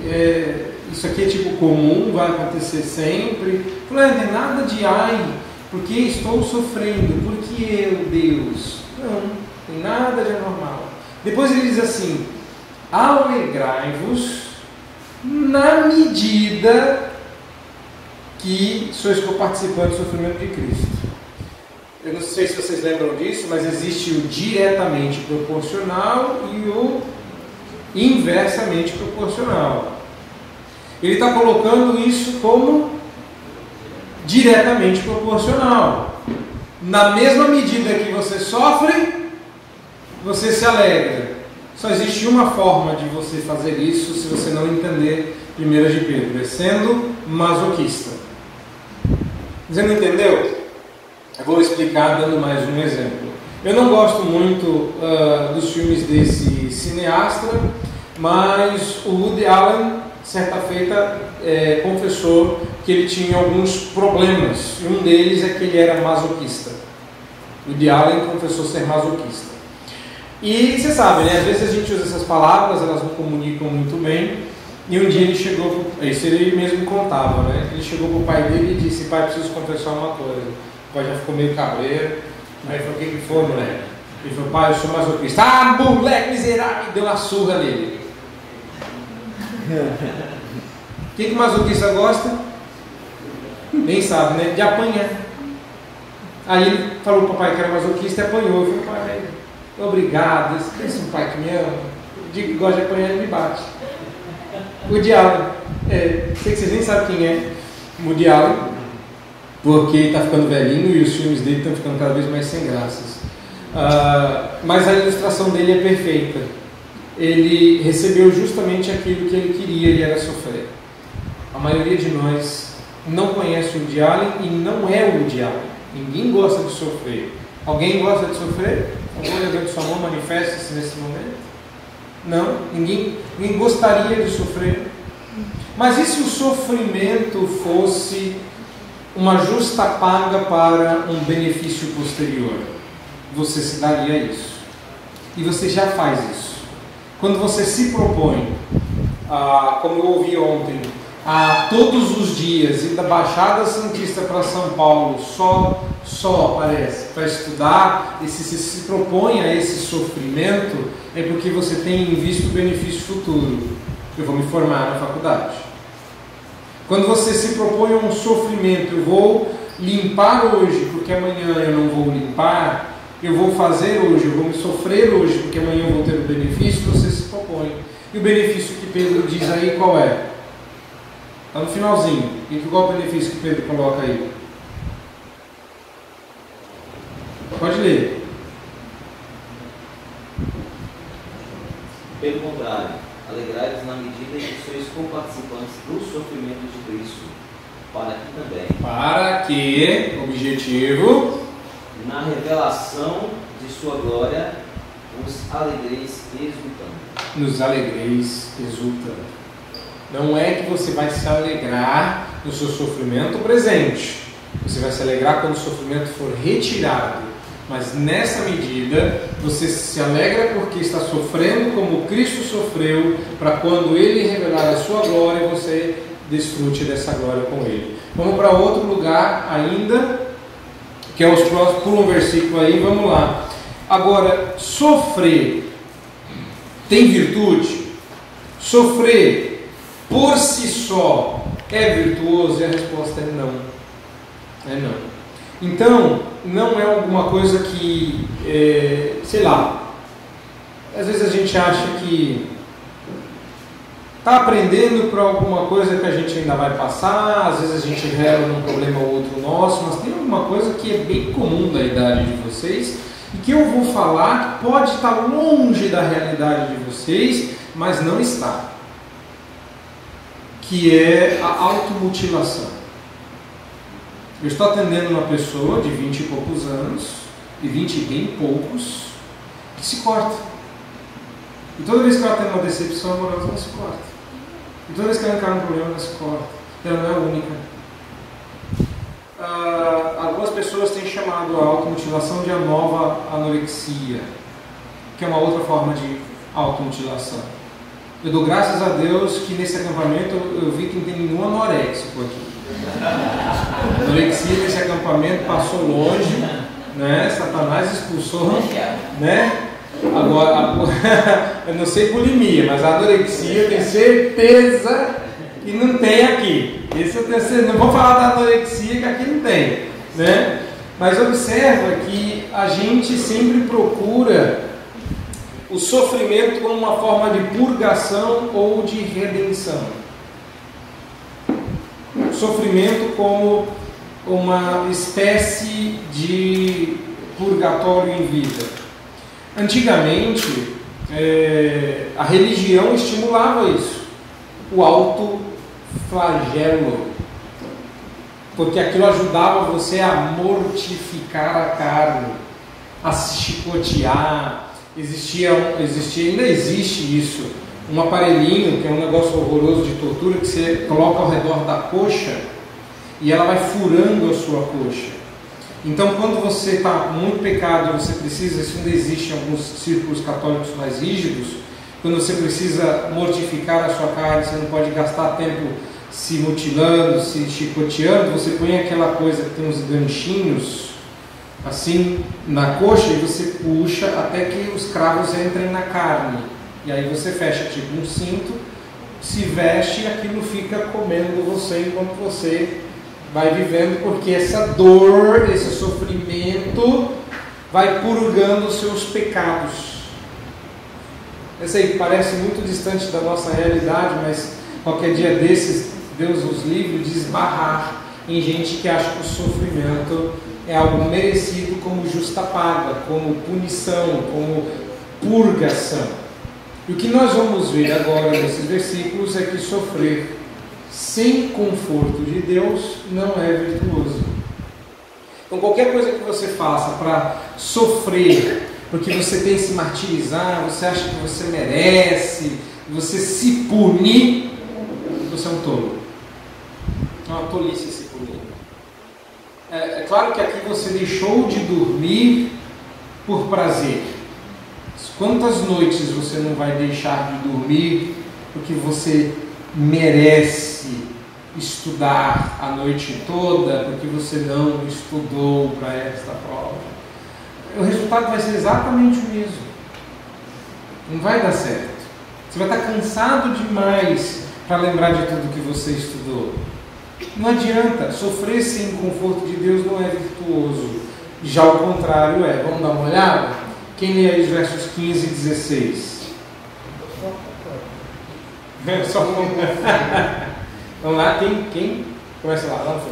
Isso aqui é tipo comum, vai acontecer sempre? Não tem nada de ai, porque estou sofrendo, porque eu, Deus. Não tem nada de anormal. Depois ele diz assim: alegrai-vos na medida que sois coparticipantes do sofrimento de Cristo. Eu não sei se vocês lembram disso, mas existe o diretamente proporcional e o inversamente proporcional. Ele está colocando isso como diretamente proporcional. Na mesma medida que você sofre, você se alegra. Só existe uma forma de você fazer isso se você não entender 1 de Pedro, é sendo masoquista. Você não entendeu? Eu vou explicar dando mais um exemplo. Eu não gosto muito dos filmes desse cineasta, mas o Woody Allen, certa feita, confessou que ele tinha alguns problemas. E um deles é que ele era masoquista. O Woody Allen confessou ser masoquista. E você sabe, né? Às vezes a gente usa essas palavras, elas não comunicam muito bem. E um dia ele chegou, isso ele mesmo contava, né? Ele chegou para o pai dele e disse: pai, preciso confessar uma coisa. O pai já ficou meio cabreiro. Aí ele falou: o que foi, moleque? Ele falou: pai, eu sou masoquista. Ah, moleque miserável! E deu uma surra nele. O que masoquista gosta? Nem sabe, né? De apanhar. Aí ele falou para o pai que era masoquista e apanhou. Eu falei: pai, obrigado. Esse é um pai que me ama. Eu digo que gosta de apanhar, ele me bate. O diabo, sei que vocês nem sabem quem é o diabo, porque está ficando velhinho e os filmes dele estão ficando cada vez mais sem graças. Mas a ilustração dele é perfeita. Ele recebeu justamente aquilo que ele queria, ele era sofrer. A maioria de nós não conhece o Woody Allen e não é o Woody Allen. Ninguém gosta de sofrer. Alguém gosta de sofrer? Alguém levanta sua mão, manifesta-se nesse momento? Não, ninguém gostaria de sofrer. Mas e se o sofrimento fosse uma justa paga para um benefício posterior? Você se daria isso. E você já faz isso. Quando você se propõe, como eu ouvi ontem, a todos os dias ir da Baixada Santista para São Paulo, só aparece, para estudar, e se propõe a esse sofrimento, é porque você tem em vista o benefício futuro. Eu vou me formar na faculdade. Quando você se propõe a um sofrimento, eu vou limpar hoje, porque amanhã eu não vou limpar, eu vou fazer hoje, eu vou me sofrer hoje, porque amanhã eu vou ter o benefício, você se propõe compõem. E o benefício que Pedro diz aí qual é? Está no finalzinho. E qual é o benefício que Pedro coloca aí? Pode ler. Pelo contrário, alegrai-vos na medida em que sois coparticipantes dos sofrimentos de Cristo, para que também, para que, objetivo, na revelação de sua glória, vos alegreis exultando. Nos alegreis exultando. Não é que você vai se alegrar no seu sofrimento presente. Você vai se alegrar quando o sofrimento for retirado. Mas nessa medida, você se alegra porque está sofrendo como Cristo sofreu, para quando Ele revelar a sua glória, você desfrute dessa glória com Ele. Vamos para outro lugar ainda, que é os próximos, pula um versículo aí, vamos lá. Agora, sofrer tem virtude? Sofrer por si só é virtuoso? E a resposta é não. É não. Então, não é alguma coisa que, sei lá, às vezes a gente acha que está aprendendo para alguma coisa que a gente ainda vai passar, às vezes a gente rela num problema ou outro nosso, mas tem alguma coisa que é bem comum da idade de vocês e que eu vou falar que pode estar longe da realidade de vocês, mas não está, que é a automutilação. Eu estou atendendo uma pessoa de 20 e poucos anos, e 20 e bem poucos, que se corta. E toda vez que ela tem uma decepção amorosa, ela se corta. E toda vez que ela encara um problema, ela se corta. Ela não é a única. Algumas pessoas têm chamado a automutilação de a nova anorexia, que é uma outra forma de automutilação. Eu dou graças a Deus que nesse acampamento eu vi que não tem nenhum anoréxico aqui. A anorexia nesse acampamento passou longe, né? Satanás expulsou, né? Agora, eu não sei bulimia, mas a anorexia eu tenho certeza que não tem aqui. Esse eu tenho certeza, não vou falar da anorexia que aqui não tem, né? Mas observa que a gente sempre procura o sofrimento como uma forma de purgação ou de redenção. Sofrimento como uma espécie de purgatório em vida. Antigamente, a religião estimulava isso, o autoflagelo, porque aquilo ajudava você a mortificar a carne, a se chicotear. Ainda existe isso, um aparelhinho que é um negócio horroroso de tortura que você coloca ao redor da coxa e ela vai furando a sua coxa. Então, quando você está com muito pecado, você precisa, isso ainda existe em alguns círculos católicos mais rígidos, quando você precisa mortificar a sua carne, você não pode gastar tempo se mutilando, se chicoteando, você põe aquela coisa que tem uns ganchinhos assim na coxa e você puxa até que os cravos entrem na carne. E aí você fecha tipo um cinto, se veste e aquilo fica comendo você enquanto você vai vivendo, porque essa dor, esse sofrimento vai purgando os seus pecados. Esse aí parece muito distante da nossa realidade, mas qualquer dia desses, Deus nos livre de esbarrar em gente que acha que o sofrimento é algo merecido como justa paga, como punição, como purgação. E o que nós vamos ver agora nesses versículos é que sofrer sem conforto de Deus não é virtuoso. Então qualquer coisa que você faça para sofrer, porque você tem que se martirizar, você acha que você merece, você se punir, você é um tolo. É uma tolice se punir. É claro que aqui você deixou de dormir por prazer. Quantas noites você não vai deixar de dormir porque você merece estudar a noite toda, porque você não estudou para esta prova? O resultado vai ser exatamente o mesmo. Não vai dar certo. Você vai estar cansado demais para lembrar de tudo que você estudou. Não adianta. Sofrer sem conforto de Deus não é virtuoso. Já o contrário é. Vamos dar uma olhada? Quem lê aí os versos 15 e 16? Só vamos lá, quem começa lá? Vamos lá.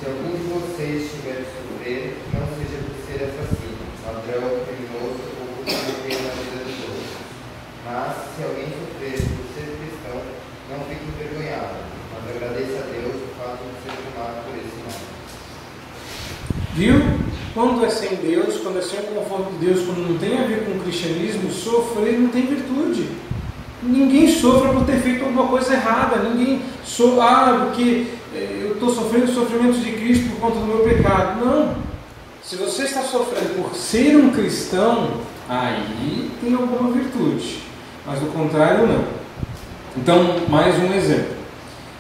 Se algum de vocês estiver de sofrer, não seja por ser assassino, ladrão, criminoso ou por sofrer na vida dos outros. Mas, se alguém sofrer por ser cristão, não fique envergonhado, mas agradeça a Deus o fato de ser chamado por esse nome. Viu? Quando é sem Deus, quando é sem o conforto de Deus, quando não tem a ver com o cristianismo, sofrer não tem virtude. Ninguém sofre por ter feito alguma coisa errada. Ninguém porque eu estou sofrendo os sofrimentos de Cristo por conta do meu pecado. Não. Se você está sofrendo por ser um cristão, aí tem alguma virtude. Mas do contrário, não. Então, mais um exemplo.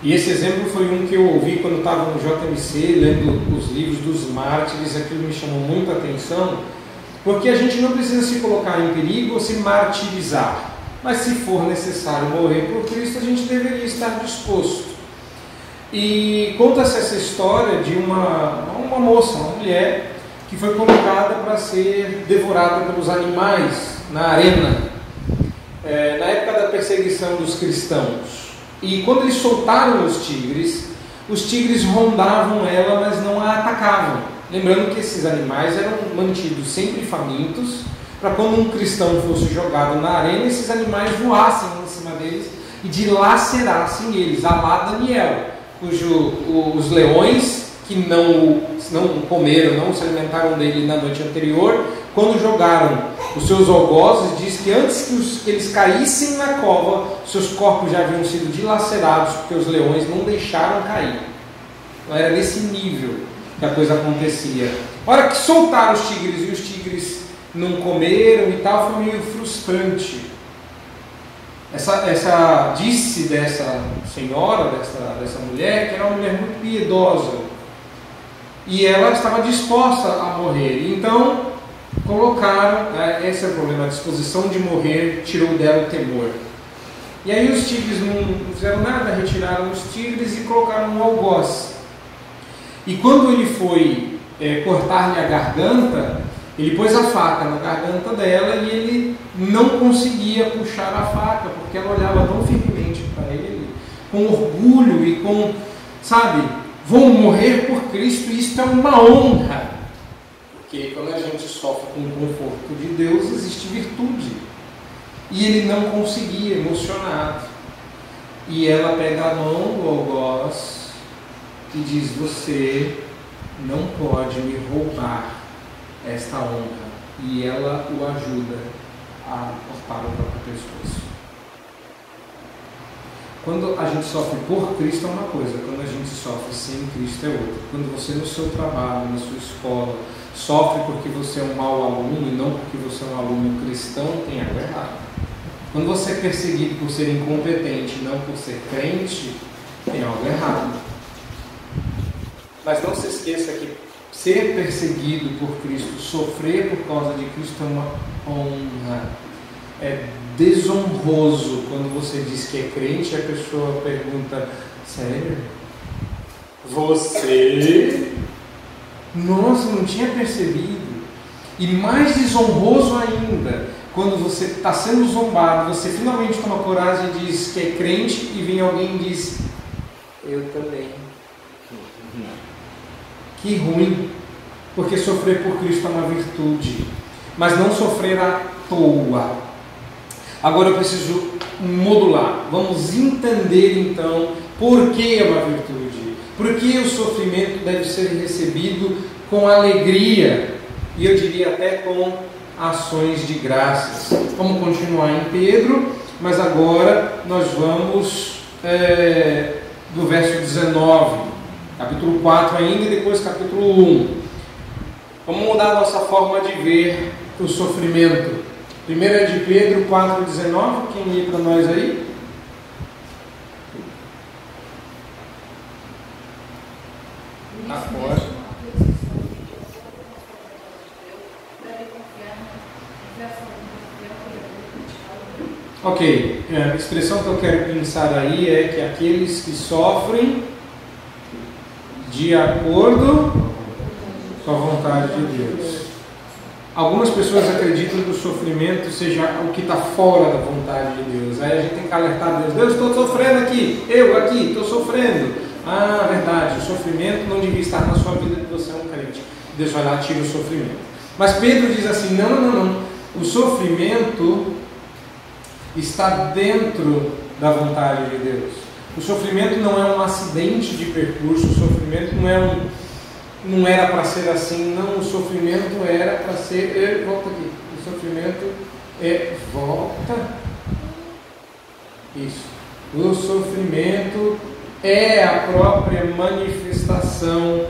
E esse exemplo foi um que eu ouvi quando estava no JMC, lendo os livros dos mártires. Aquilo me chamou muito a atenção, porque a gente não precisa se colocar em perigo ou se martirizar. Mas se for necessário morrer por Cristo, a gente deveria estar disposto. E conta-se essa história de uma moça, uma mulher, que foi colocada para ser devorada pelos animais na arena, na época da perseguição dos cristãos. E quando eles soltaram os tigres rondavam ela, mas não a atacavam. Lembrando que esses animais eram mantidos sempre famintos, para quando um cristão fosse jogado na arena, esses animais voassem em cima deles e dilacerassem eles. A lá Daniel, os leões que não comeram, não se alimentaram dele na noite anterior, quando jogaram os seus algozes, diz que antes que eles caíssem na cova, seus corpos já haviam sido dilacerados, porque os leões não deixaram cair. Então era nesse nível que a coisa acontecia. A hora que soltaram os tigres e os tigres não comeram e tal, foi meio frustrante. Disse dessa senhora, dessa mulher, que era uma mulher muito piedosa. E ela estava disposta a morrer. Então, colocaram, esse é o problema, a disposição de morrer tirou dela o temor. E aí os tigres não fizeram nada, retiraram os tigres e colocaram um algoz. E quando ele foi cortar-lhe a garganta, ele pôs a faca na garganta dela e ele não conseguia puxar a faca, porque ela olhava tão firmemente para ele, com orgulho e com, vou morrer por Cristo, e isto é uma honra. Porque quando a gente sofre com o conforto de Deus, existe virtude. E ele não conseguia, emocionado. E ela pega a mão do algoz e diz: você não pode me roubar esta honra. E ela o ajuda a cortar o próprio pescoço. Quando a gente sofre por Cristo é uma coisa, quando a gente sofre sem Cristo é outra. Quando você no seu trabalho, na sua escola, sofre porque você é um mau aluno e não porque você é um aluno cristão, tem algo errado. Quando você é perseguido por ser incompetente e não por ser crente, tem algo errado. Mas não se esqueça que ser perseguido por Cristo, sofrer por causa de Cristo é uma honra. É desonroso quando você diz que é crente e a pessoa pergunta: sério? Você? Nossa, não tinha percebido. E mais desonroso ainda, quando você está sendo zombado, você finalmente toma coragem e diz que é crente e vem alguém e diz: eu também. Que ruim, porque sofrer por Cristo é uma virtude, mas não sofrer à toa. Agora eu preciso modular. Vamos entender então por que é uma virtude, por que o sofrimento deve ser recebido com alegria, e eu diria até com ações de graças. Vamos continuar em Pedro, mas agora nós vamos do verso 19, capítulo 4 ainda, e depois capítulo 1. Vamos mudar a nossa forma de ver o sofrimento. Primeiro é de Pedro 4,19, quem lê para nós aí? Agora. Ok, a expressão que eu quero pensar aí é que aqueles que sofrem de acordo com a vontade de Deus. algumas pessoas acreditam que o sofrimento seja o que está fora da vontade de Deus. Aí a gente tem que alertar Deus: Deus, estou sofrendo aqui, eu aqui, estou sofrendo. Ah, verdade, o sofrimento não devia estar na sua vida, que você é um crente. Deus vai lá e tira o sofrimento. Mas Pedro diz assim: não. O sofrimento está dentro da vontade de Deus. O sofrimento não é um acidente de percurso, o sofrimento não era para ser assim, não, o sofrimento era para ser, volta aqui, o sofrimento volta, isso, o sofrimento é a própria manifestação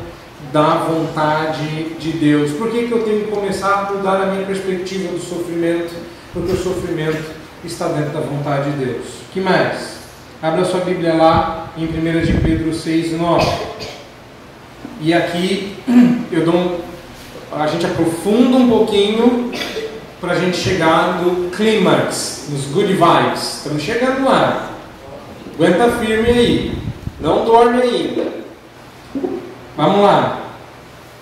da vontade de Deus. Por que eu tenho que começar a mudar a minha perspectiva do sofrimento? Porque o sofrimento está dentro da vontade de Deus. Que mais? Abra sua Bíblia lá em 1 de Pedro 6:9. E aqui a gente aprofunda um pouquinho para a gente chegar no clímax, nos good vibes. Estamos chegando lá. Aguenta firme aí. Não dorme ainda. Vamos lá.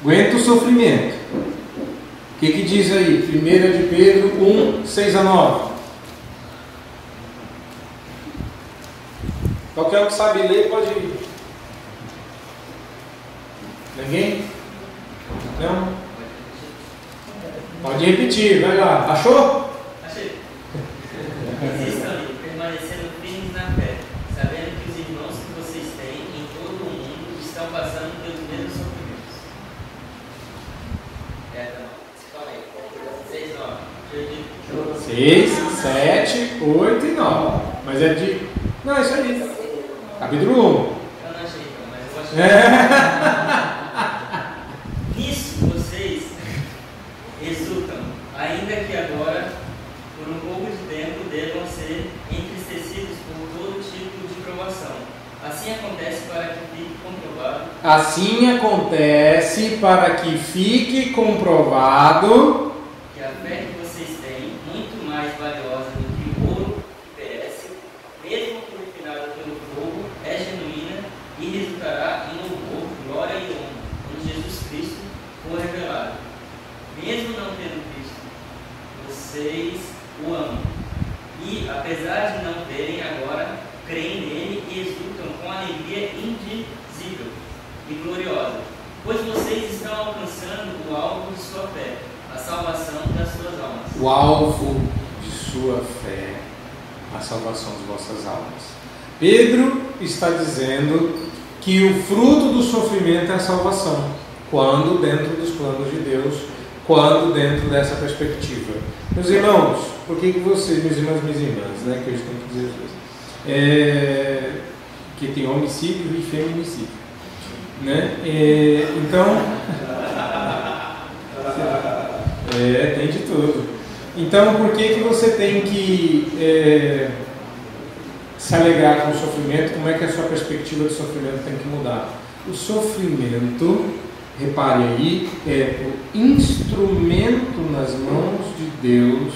Aguenta o sofrimento. O que diz aí? 1 de Pedro 1:6-9. Qualquer um que sabe ler pode ir. Ninguém? Não? Pode repetir, vai lá. Achou? Achei. Existam permanecendo firmes na fé, sabendo que os irmãos que vocês têm em todo o mundo estão passando pelos mesmos sofrimentos. Não. 6, 7, 8 e 9. Mas é de... Não, é isso aí. Capítulo 1. Eu não achei, mas eu achei. Nisso vocês exultam, ainda que agora, por um pouco de tempo, devam ser entristecidos por todo tipo de provação. Assim acontece para que fique comprovado. Assim acontece para que fique comprovado que a fé que vocês têm, muito mais valiosa do que o ouro que perece, mesmo purificado pelo fogo, é genuína e resultará em louvor, glória e honra, quando Jesus Cristo for revelado. Mesmo não tendo Cristo, vocês o amam. E, apesar de não terem agora, creem nele e exultam com alegria indizível e gloriosa, pois vocês estão alcançando o alvo de sua fé, a salvação das suas almas. O alvo de sua fé, a salvação de vossas almas. Pedro está dizendo que o fruto do sofrimento é a salvação, quando dentro dos planos de Deus, quando dentro dessa perspectiva. Meus irmãos, por que vocês, meus irmãos, minhas irmãs, né, que eu tenho que dizer isso, que tem homicídio e feminicídio, né? Então, tem de tudo. Então, por que você tem que se alegrar com o sofrimento? Como é que a sua perspectiva do sofrimento tem que mudar? O sofrimento, repare aí, é o instrumento nas mãos de Deus,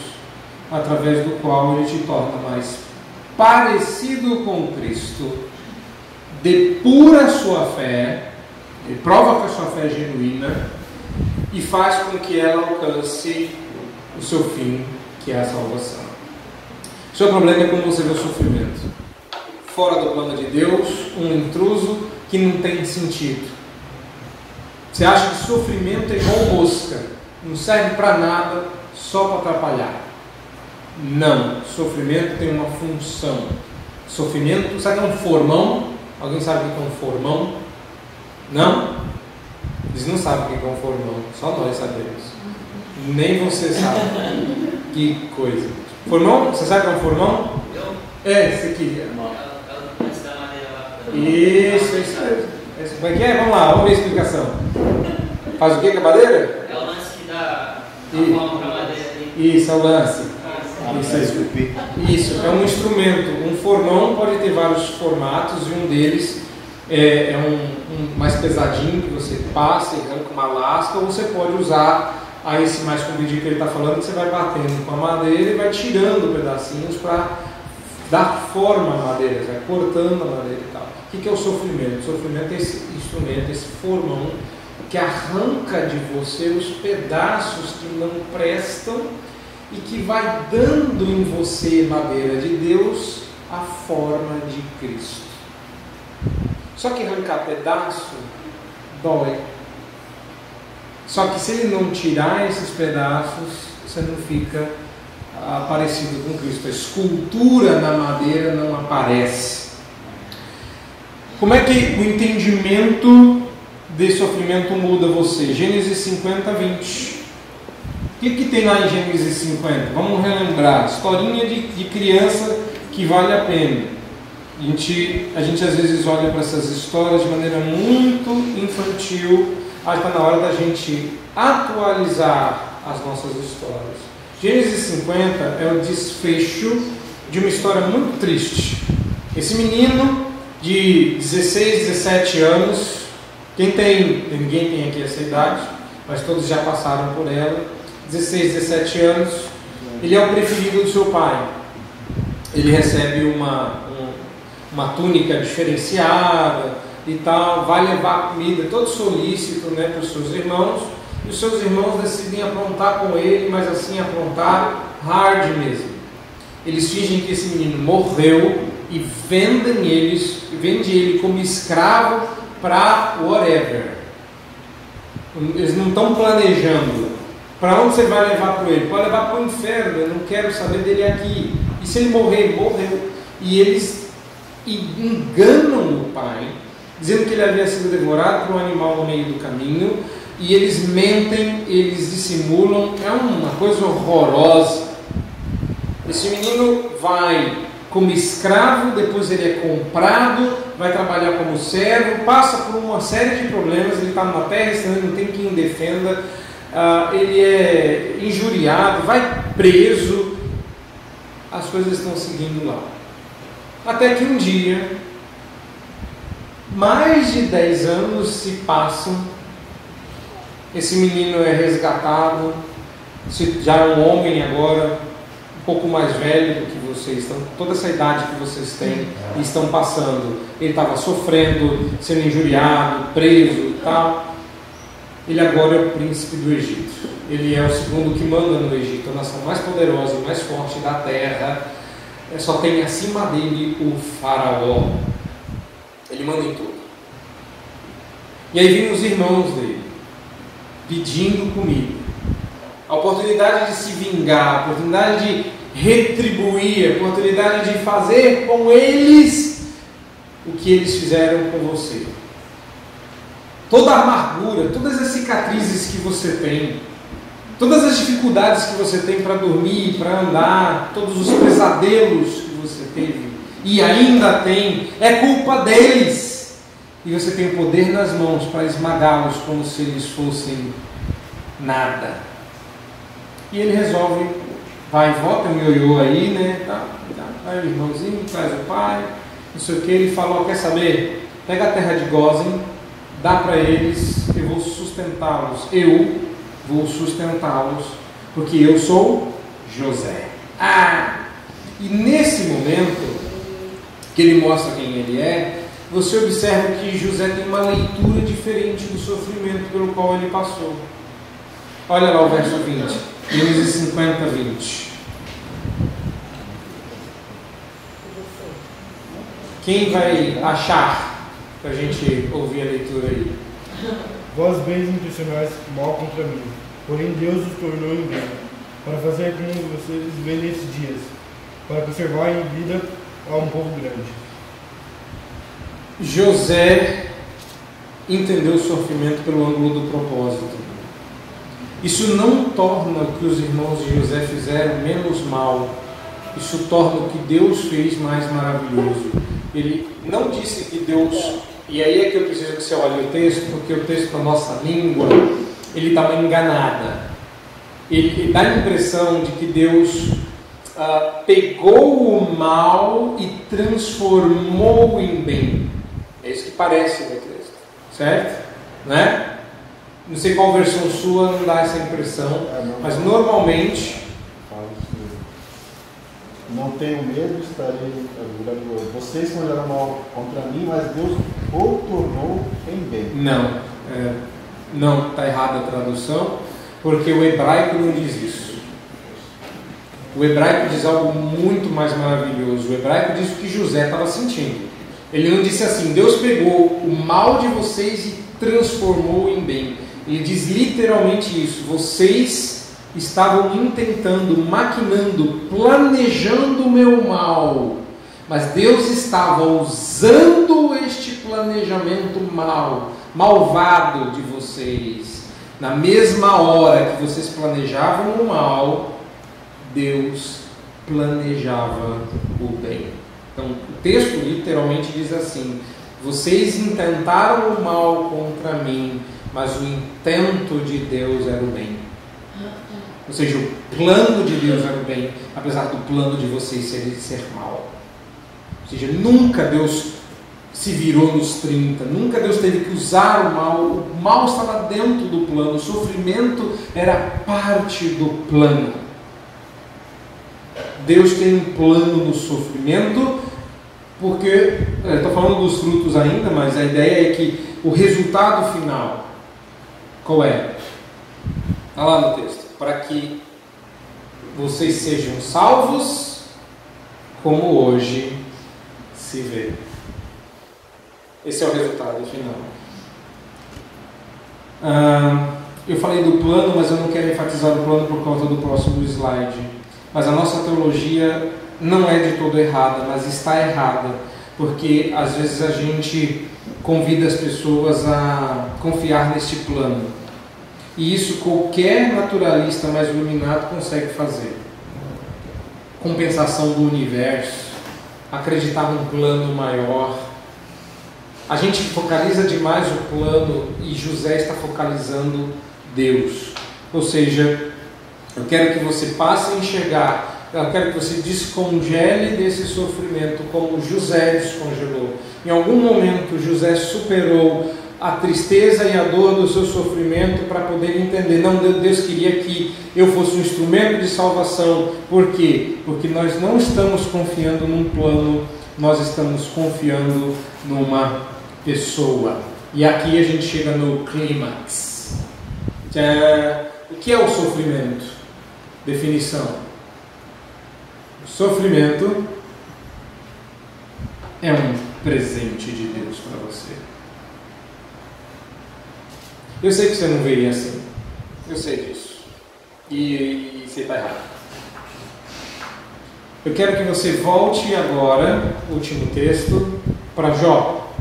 através do qual Ele te torna mais parecido com Cristo, depura a sua fé, prova que a sua fé é genuína e faz com que ela alcance o seu fim, que é a salvação. O seu problema é quando você vê o sofrimento fora do plano de Deus, um intruso que não tem sentido. Você acha que sofrimento é igual mosca, não serve para nada, só para atrapalhar. Não, sofrimento tem uma função. Sofrimento, sabe o que é um formão? Alguém sabe o que é um formão? Não? Eles não sabem o que é um formão, só nós sabemos. Nem você sabe. Que coisa. Formão, você sabe o que é um formão? Esse aqui. Isso mesmo. Como é que é? Vamos lá, vamos ver a explicação. Faz o que com a madeira? É o lance que dá a forma para a madeira. Isso, é o lance. Isso, é um instrumento. Um formão pode ter vários formatos e um deles é um mais pesadinho que você passa e arranca uma lasca, ou você pode usar esse mais compridinho que ele está falando, que você vai batendo com a madeira e vai tirando pedacinhos para dar forma à madeira, vai cortando a madeira e tal. O que é o sofrimento? O sofrimento é esse instrumento, esse formão que arranca de você os pedaços que não prestam e que vai dando em você, madeira de Deus, a forma de Cristo. Só que arrancar pedaço dói. Só que se ele não tirar esses pedaços, você não fica parecido com Cristo. A escultura na madeira não aparece. Como é que o entendimento desse sofrimento muda você? Gênesis 50, 20. O que tem lá em Gênesis 50? Vamos relembrar. Historinha de criança que vale a pena. A gente às vezes olha para essas histórias de maneira muito infantil. Está na hora da gente atualizar as nossas histórias. Gênesis 50 é o desfecho de uma história muito triste. Esse menino de 16, 17 anos, ninguém tem aqui essa idade, mas todos já passaram por ela, 16, 17 anos, ele é o preferido do seu pai. Ele recebe uma túnica diferenciada e tal, vai levar comida todo solícito, né, para os seus irmãos, e os seus irmãos decidem aprontar com ele, mas assim aprontar hard mesmo. Eles fingem que esse menino morreu e vende ele como escravo para whatever. Eles não estão planejando para onde você vai levar para ele. Pode levar para o inferno, eu não quero saber dele aqui. E se ele morrer, ele morreu. E eles enganam o pai, dizendo que ele havia sido devorado por um animal no meio do caminho, e eles mentem, eles dissimulam, é uma coisa horrorosa. Esse menino vai como escravo, depois ele é comprado, vai trabalhar como servo, passa por uma série de problemas, ele está numa terra estranha, não tem quem defenda, ele é injuriado, vai preso, as coisas estão seguindo lá. Até que um dia, mais de 10 anos se passam, esse menino é resgatado, já é um homem agora, um pouco mais velho do que vocês, toda essa idade que vocês têm e estão passando. Ele estava sofrendo, sendo injuriado, preso e tal. Ele agora é o príncipe do Egito. Ele é o segundo que manda no Egito, a nação mais poderosa e mais forte da terra. Só tem acima dele o faraó. Ele manda em tudo. E aí vêm os irmãos dele, pedindo comida. A oportunidade de se vingar, a oportunidade de retribuir, a oportunidade de fazer com eles o que eles fizeram com você. Toda a amargura, todas as cicatrizes que você tem, todas as dificuldades que você tem para dormir, para andar, todos os pesadelos que você teve e ainda tem, é culpa deles. E você tem o poder nas mãos para esmagá-los como se eles fossem nada. E ele resolve, vai e volta, um ioiô aí, né? Vai o irmãozinho, traz o pai, não sei o que. Ele falou: quer saber? Pega a terra de Gósen, dá para eles, eu vou sustentá-los. Eu vou sustentá-los, porque eu sou José. E nesse momento que ele mostra quem ele é, você observa que José tem uma leitura diferente do sofrimento pelo qual ele passou. Olha lá o verso 20, Gênesis 50, 20. Quem vai achar para a gente ouvir a leitura aí? Vós bens intencionais mal contra mim, porém Deus os tornou em bem, para fazer com que vocês vejam nesses dias, para conservar em vida a um povo grande. José entendeu o sofrimento pelo ângulo do propósito. Isso não torna o que os irmãos de José fizeram menos mal. Isso torna o que Deus fez mais maravilhoso. Ele não disse que Deus... E aí é que eu preciso que você olhe o texto, porque o texto da nossa língua, ele dá uma enganada. Ele dá a impressão de que Deus pegou o mal e transformou em bem. É isso que parece no texto, certo? Né? Não sei qual versão sua não dá essa impressão, mas normalmente... Não tenho medo, estarei glorioso. Vocês fizeram mal contra mim, mas Deus o tornou em bem. Não. Não, está errada a tradução, porque o hebraico não diz isso. O hebraico diz algo muito mais maravilhoso. O hebraico diz o que José estava sentindo. Ele não disse assim: Deus pegou o mal de vocês e transformou em bem. Ele diz literalmente isso: vocês estavam intentando, maquinando, planejando o meu mal, mas Deus estava usando este planejamento malvado de vocês. Na mesma hora que vocês planejavam o mal, Deus planejava o bem. Então, o texto literalmente diz assim: vocês intentaram o mal contra mim, mas o intento de Deus era o bem. Ou seja, o plano de Deus era o bem, apesar do plano de vocês ser mal. Ou seja, nunca Deus se virou nos 30, nunca Deus teve que usar o mal estava dentro do plano, o sofrimento era parte do plano. Deus tem um plano no sofrimento, porque, estou falando dos frutos ainda, mas a ideia é que o resultado final, qual é? Está lá no texto: para que vocês sejam salvos, como hoje se vê. Esse é o resultado final. Eu falei do plano, mas eu não quero enfatizar o plano por causa do próximo slide. Mas a nossa teologia não é de todo errada, mas está errada, porque às vezes a gente convida as pessoas a confiar neste plano. E isso qualquer naturalista mais iluminado consegue fazer. Compensação do universo, acreditar num plano maior. A gente focaliza demais o plano e José está focalizando Deus. Ou seja, eu quero que você passe a enxergar, eu quero que você descongele desse sofrimento como José descongelou. Em algum momento José superou a tristeza e a dor do seu sofrimento para poder entender: não, Deus queria que eu fosse um instrumento de salvação. Por quê? Porque nós não estamos confiando num plano, nós estamos confiando numa pessoa. E aqui a gente chega no clímax. O que é o sofrimento? Definição: o sofrimento é um presente de Deus para você. Eu sei que você não veria assim, eu sei disso, e você está errado. Eu quero que você volte agora, último texto, para Jó.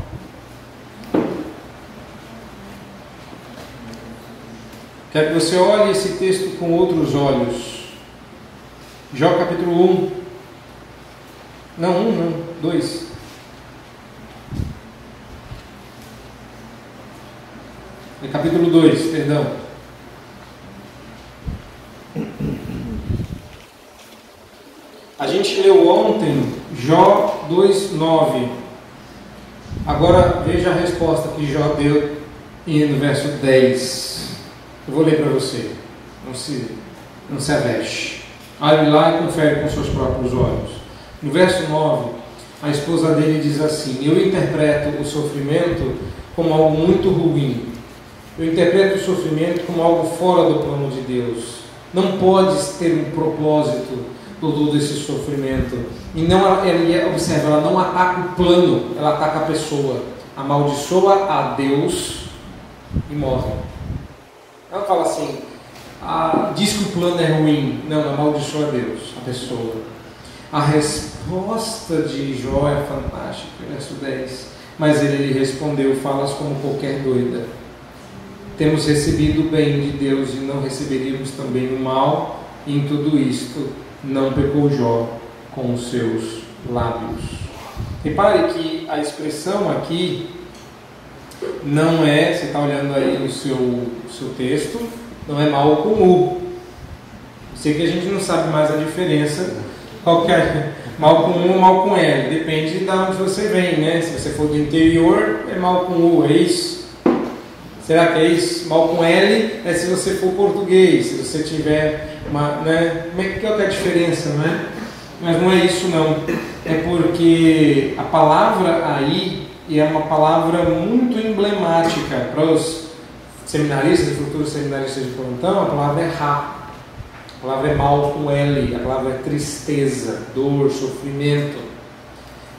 Quero que você olhe esse texto com outros olhos. Jó capítulo 1. Não, 2. É capítulo 2, perdão. A gente leu ontem Jó 2:9. Agora veja a resposta que Jó deu no verso 10. Eu vou ler para você. Não se aveste. Olhe lá e confere com seus próprios olhos. No verso 9, a esposa dele diz assim: eu interpreto o sofrimento como algo muito ruim. Eu interpreto o sofrimento como algo fora do plano de Deus. Não pode ter um propósito por todo esse sofrimento. E observa, ela não ataca o plano, ela ataca a pessoa. Amaldiçoa a Deus e morre. Ela fala assim: diz que o plano é ruim. Não, amaldiçoa a Deus, a pessoa. A resposta de Jó é fantástica, verso 10. Mas ele lhe respondeu: falas como qualquer doida. Temos recebido o bem de Deus e não receberíamos também o mal, e em tudo isto não pecou Jó com os seus lábios. Repare que a expressão aqui não é, você está olhando aí no seu texto, não é mal com U. Sei que a gente não sabe mais a diferença, qual que é mal com U ou mal com L, depende de onde você vem, né? Se você for do interior, é mal com U, é isso? Será que é isso? Mal com L é se você for português, se você tiver uma, né? Que é a diferença, né? Mas não é isso não, é porque a palavra aí é uma palavra muito emblemática para os seminaristas e futuros seminaristas de plantão, a palavra é Ra. A palavra é mal com L, a palavra é tristeza, dor, sofrimento.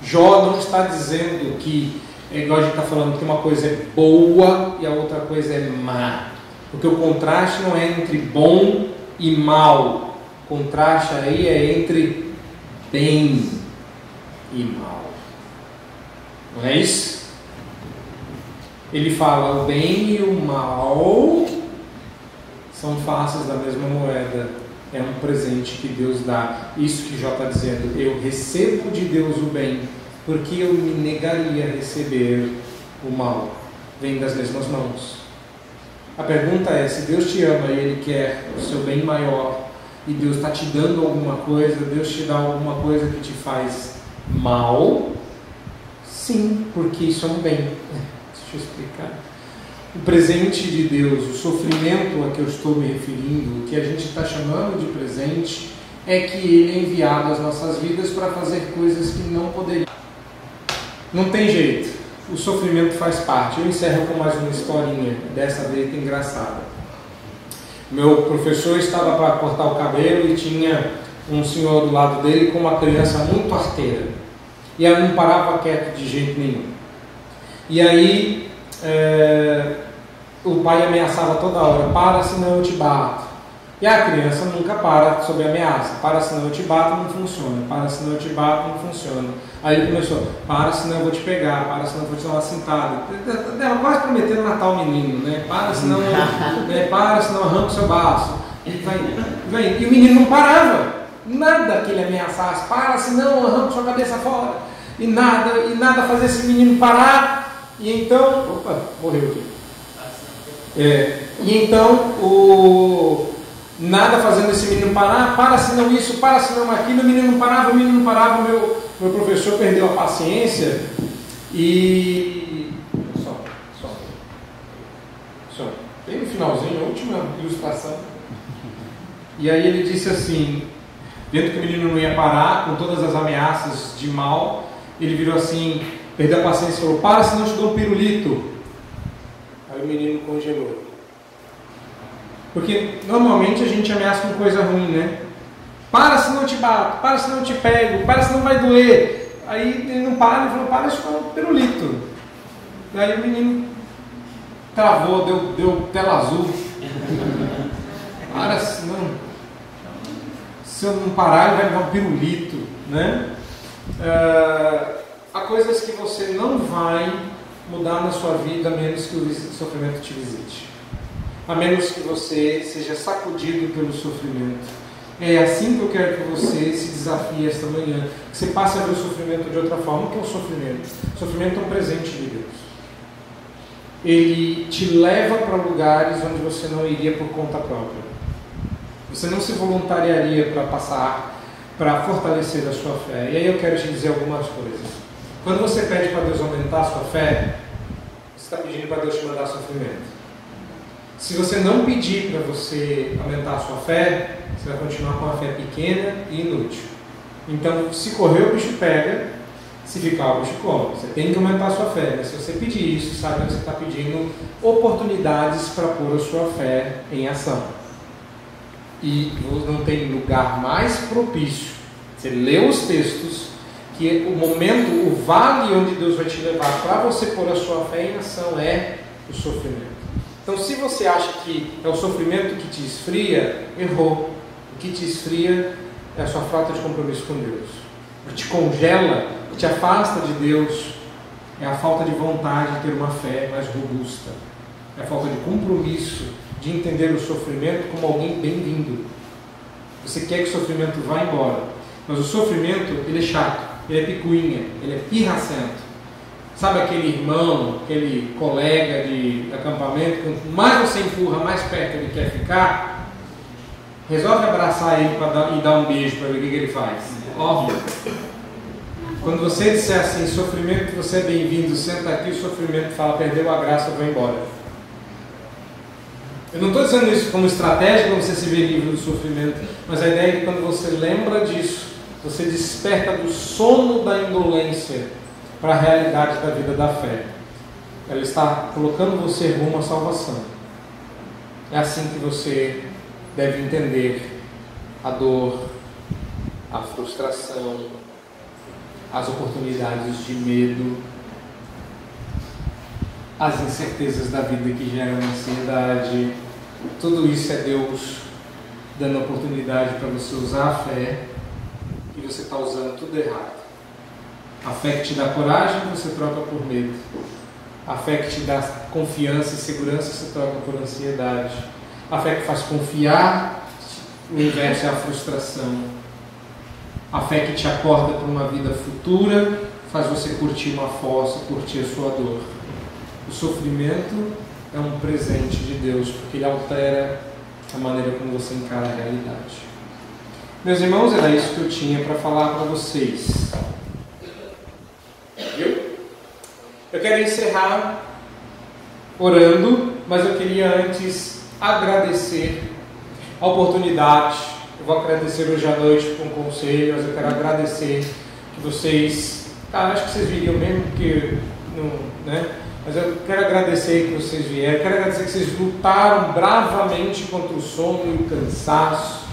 Jó não está dizendo que, igual a gente está falando, que uma coisa é boa e a outra coisa é má. Porque o contraste não é entre bom e mal. O contraste aí é entre bem e mal. Não é isso? Ele fala, o bem e o mal são faces da mesma moeda. É um presente que Deus dá. Isso que Jó está dizendo. Eu recebo de Deus o bem, porque eu me negaria a receber o mal. Vem das mesmas mãos. A pergunta é, se Deus te ama e Ele quer o seu bem maior, e Deus está te dando alguma coisa, Deus te dá alguma coisa que te faz mal? Sim, porque isso é um bem. Deixa eu explicar. O presente de Deus, o sofrimento a que eu estou me referindo, o que a gente está chamando de presente, é que Ele é enviado às nossas vidas para fazer coisas que não poderiam. Não tem jeito, o sofrimento faz parte. Eu encerro com mais uma historinha, dessa vez engraçada. Meu professor estava para cortar o cabelo e tinha um senhor do lado dele com uma criança muito arteira. E ela não parava quieto de jeito nenhum. E aí o pai ameaçava toda hora, para senão eu te bato. E a criança nunca para sob ameaça, para senão eu te bato, não funciona, para senão eu te bato, não funciona. Aí ele começou, para senão eu vou te pegar, para senão eu vou te dar uma cintada. Ela quase prometendo matar o menino, né? Para senão eu arranco o seu baço. E o menino não parava, nada que ele ameaçasse, para senão eu arranco sua cabeça fora. E nada fazia esse menino parar. E então, opa, morreu aqui. E então, nada fazendo esse menino parar, para senão isso, para senão aquilo, o menino não parava, meu professor perdeu a paciência e... Só. Tem no finalzinho, a última ilustração. E aí ele disse assim, vendo que o menino não ia parar, com todas as ameaças de mal, ele virou assim, perdeu a paciência e falou, para senão eu te dou um pirulito. Aí o menino congelou. Porque normalmente a gente ameaça com coisa ruim, né? Para senão eu te bato, para senão eu te pego, para senão vai doer. Aí ele não para, ele falou, para isso com um pirulito. Aí o menino travou, deu tela azul. Para senão, se eu não parar, ele vai me dar um pirulito, né? Há coisas que você não vai mudar na sua vida a menos que o sofrimento te visite. A menos que você seja sacudido pelo sofrimento. É assim que eu quero que você se desafie esta manhã. Que você passe a ver o sofrimento de outra forma. O que é o sofrimento? O sofrimento é um presente de Deus. Ele te leva para lugares onde você não iria por conta própria. Você não se voluntariaria para passar, para fortalecer a sua fé. E aí eu quero te dizer algumas coisas. Quando você pede para Deus aumentar a sua fé, você está pedindo para Deus te mandar sofrimento. Se você não pedir para você aumentar a sua fé, você vai continuar com uma fé pequena e inútil. Então, se correr, o bicho pega. Se ficar, o bicho come. Você tem que aumentar a sua fé. Mas se você pedir isso, sabe que você está pedindo oportunidades para pôr a sua fé em ação. E não tem lugar mais propício. Você lê os textos, que o momento, o vale onde Deus vai te levar para você pôr a sua fé em ação é o sofrimento. Então, se você acha que é o sofrimento que te esfria, errou. O que te esfria é a sua falta de compromisso com Deus. O que te congela, o que te afasta de Deus, é a falta de vontade de ter uma fé mais robusta. É a falta de compromisso de entender o sofrimento como alguém bem-vindo. Você quer que o sofrimento vá embora, mas o sofrimento, ele é chato, ele é picuinha, ele é pirracento. Sabe aquele irmão, aquele colega de acampamento, quanto mais você empurra, mais perto ele quer ficar, resolve abraçar ele e dar um beijo para ver o que ele faz. Óbvio. Quando você disser assim, sofrimento, você é bem-vindo, senta aqui, o sofrimento fala, perdeu a graça, eu vou embora. Eu não estou dizendo isso como estratégia para você se ver livre do sofrimento, mas a ideia é que quando você lembra disso, você desperta do sono da indolência para a realidade da vida da fé. Ela está colocando você rumo à salvação. É assim que você deve entender a dor, a frustração, as oportunidades de medo, as incertezas da vida que geram ansiedade. Tudo isso é Deus dando oportunidade para você usar a fé, e você está usando tudo errado. A fé que te dá coragem, você troca por medo. A fé que te dá confiança e segurança, você troca por ansiedade. A fé que faz confiar, o inverso é a frustração. A fé que te acorda para uma vida futura, faz você curtir uma fossa, curtir a sua dor. O sofrimento é um presente de Deus, porque ele altera a maneira como você encara a realidade. Meus irmãos, era isso que eu tinha para falar para vocês. Viu? Eu quero encerrar orando, mas eu queria antes agradecer a oportunidade. Eu vou agradecer hoje à noite com um conselho, mas eu quero agradecer que vocês... acho que vocês viriam mesmo, porque... não, né? Mas eu quero agradecer que vocês vieram, quero agradecer que vocês lutaram bravamente contra o sono e o cansaço,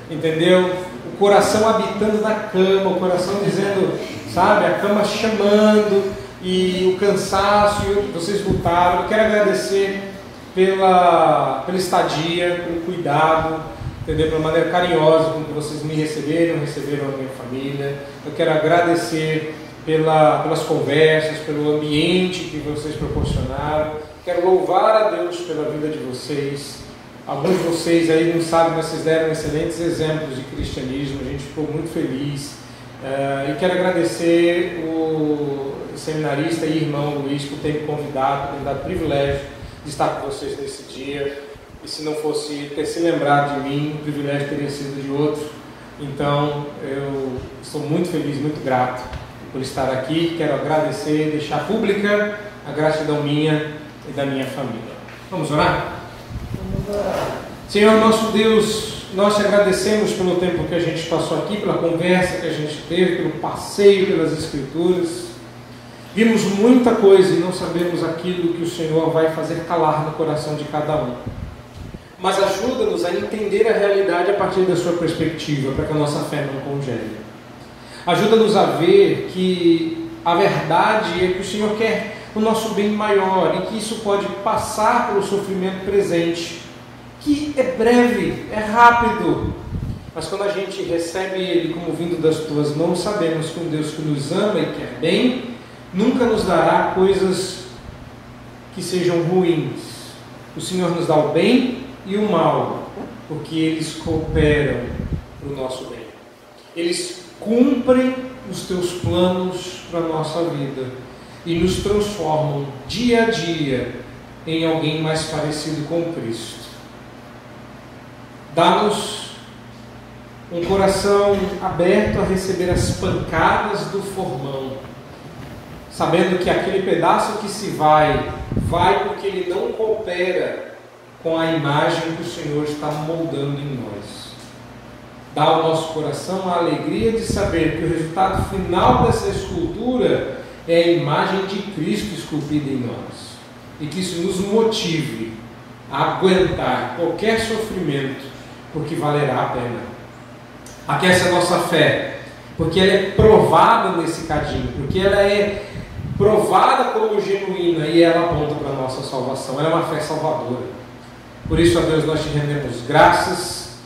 entendeu? O coração habitando na cama, o coração dizendo, sabe, a cama chamando, e o cansaço, e vocês lutaram. Eu quero agradecer pela estadia, pelo cuidado, entendeu? Pela maneira carinhosa com que vocês me receberam a minha família. Eu quero agradecer pelas conversas, pelo ambiente que vocês proporcionaram. Quero louvar a Deus pela vida de vocês. Alguns de vocês aí não sabem, mas vocês deram excelentes exemplos de cristianismo. A gente ficou muito feliz. E quero agradecer o seminarista e irmão Luiz por ter me convidado, por ter me dado o privilégio de estar com vocês nesse dia. E se não fosse ter se lembrado de mim, o privilégio teria sido de outro. Então, eu estou muito feliz, muito grato por estar aqui. Quero agradecer, deixar pública a gratidão minha e da minha família. Vamos orar? Vamos orar. Senhor nosso Deus, nós te agradecemos pelo tempo que a gente passou aqui, pela conversa que a gente teve, pelo passeio pelas Escrituras. Vimos muita coisa e não sabemos aquilo que o Senhor vai fazer calar no coração de cada um. Mas ajuda-nos a entender a realidade a partir da sua perspectiva, para que a nossa fé não congele. Ajuda-nos a ver que a verdade é que o Senhor quer o nosso bem maior e que isso pode passar pelo sofrimento presente, que é breve, é rápido, mas quando a gente recebe Ele como vindo das Tuas mãos, sabemos que um Deus que nos ama e quer bem, nunca nos dará coisas que sejam ruins. O Senhor nos dá o bem e o mal, porque eles cooperam para o nosso bem. Eles cumprem os Teus planos para a nossa vida e nos transformam dia a dia em alguém mais parecido com Cristo. Dá-nos um coração aberto a receber as pancadas do formão, sabendo que aquele pedaço que se vai porque ele não coopera com a imagem que o Senhor está moldando em nós. Dá ao nosso coração a alegria de saber que o resultado final dessa escultura é a imagem de Cristo esculpida em nós, e que isso nos motive a aguentar qualquer sofrimento, porque valerá a pena. Aquece a nossa fé, porque ela é provada nesse cadinho, porque ela é provada como genuína e ela aponta para a nossa salvação. Ela é uma fé salvadora. Por isso, a Deus, nós te rendemos graças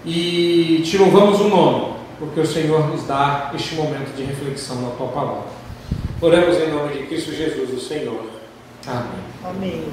e te louvamos o nome, porque o Senhor nos dá este momento de reflexão na Tua palavra. Oramos em nome de Cristo Jesus, o Senhor. Amém. Amém.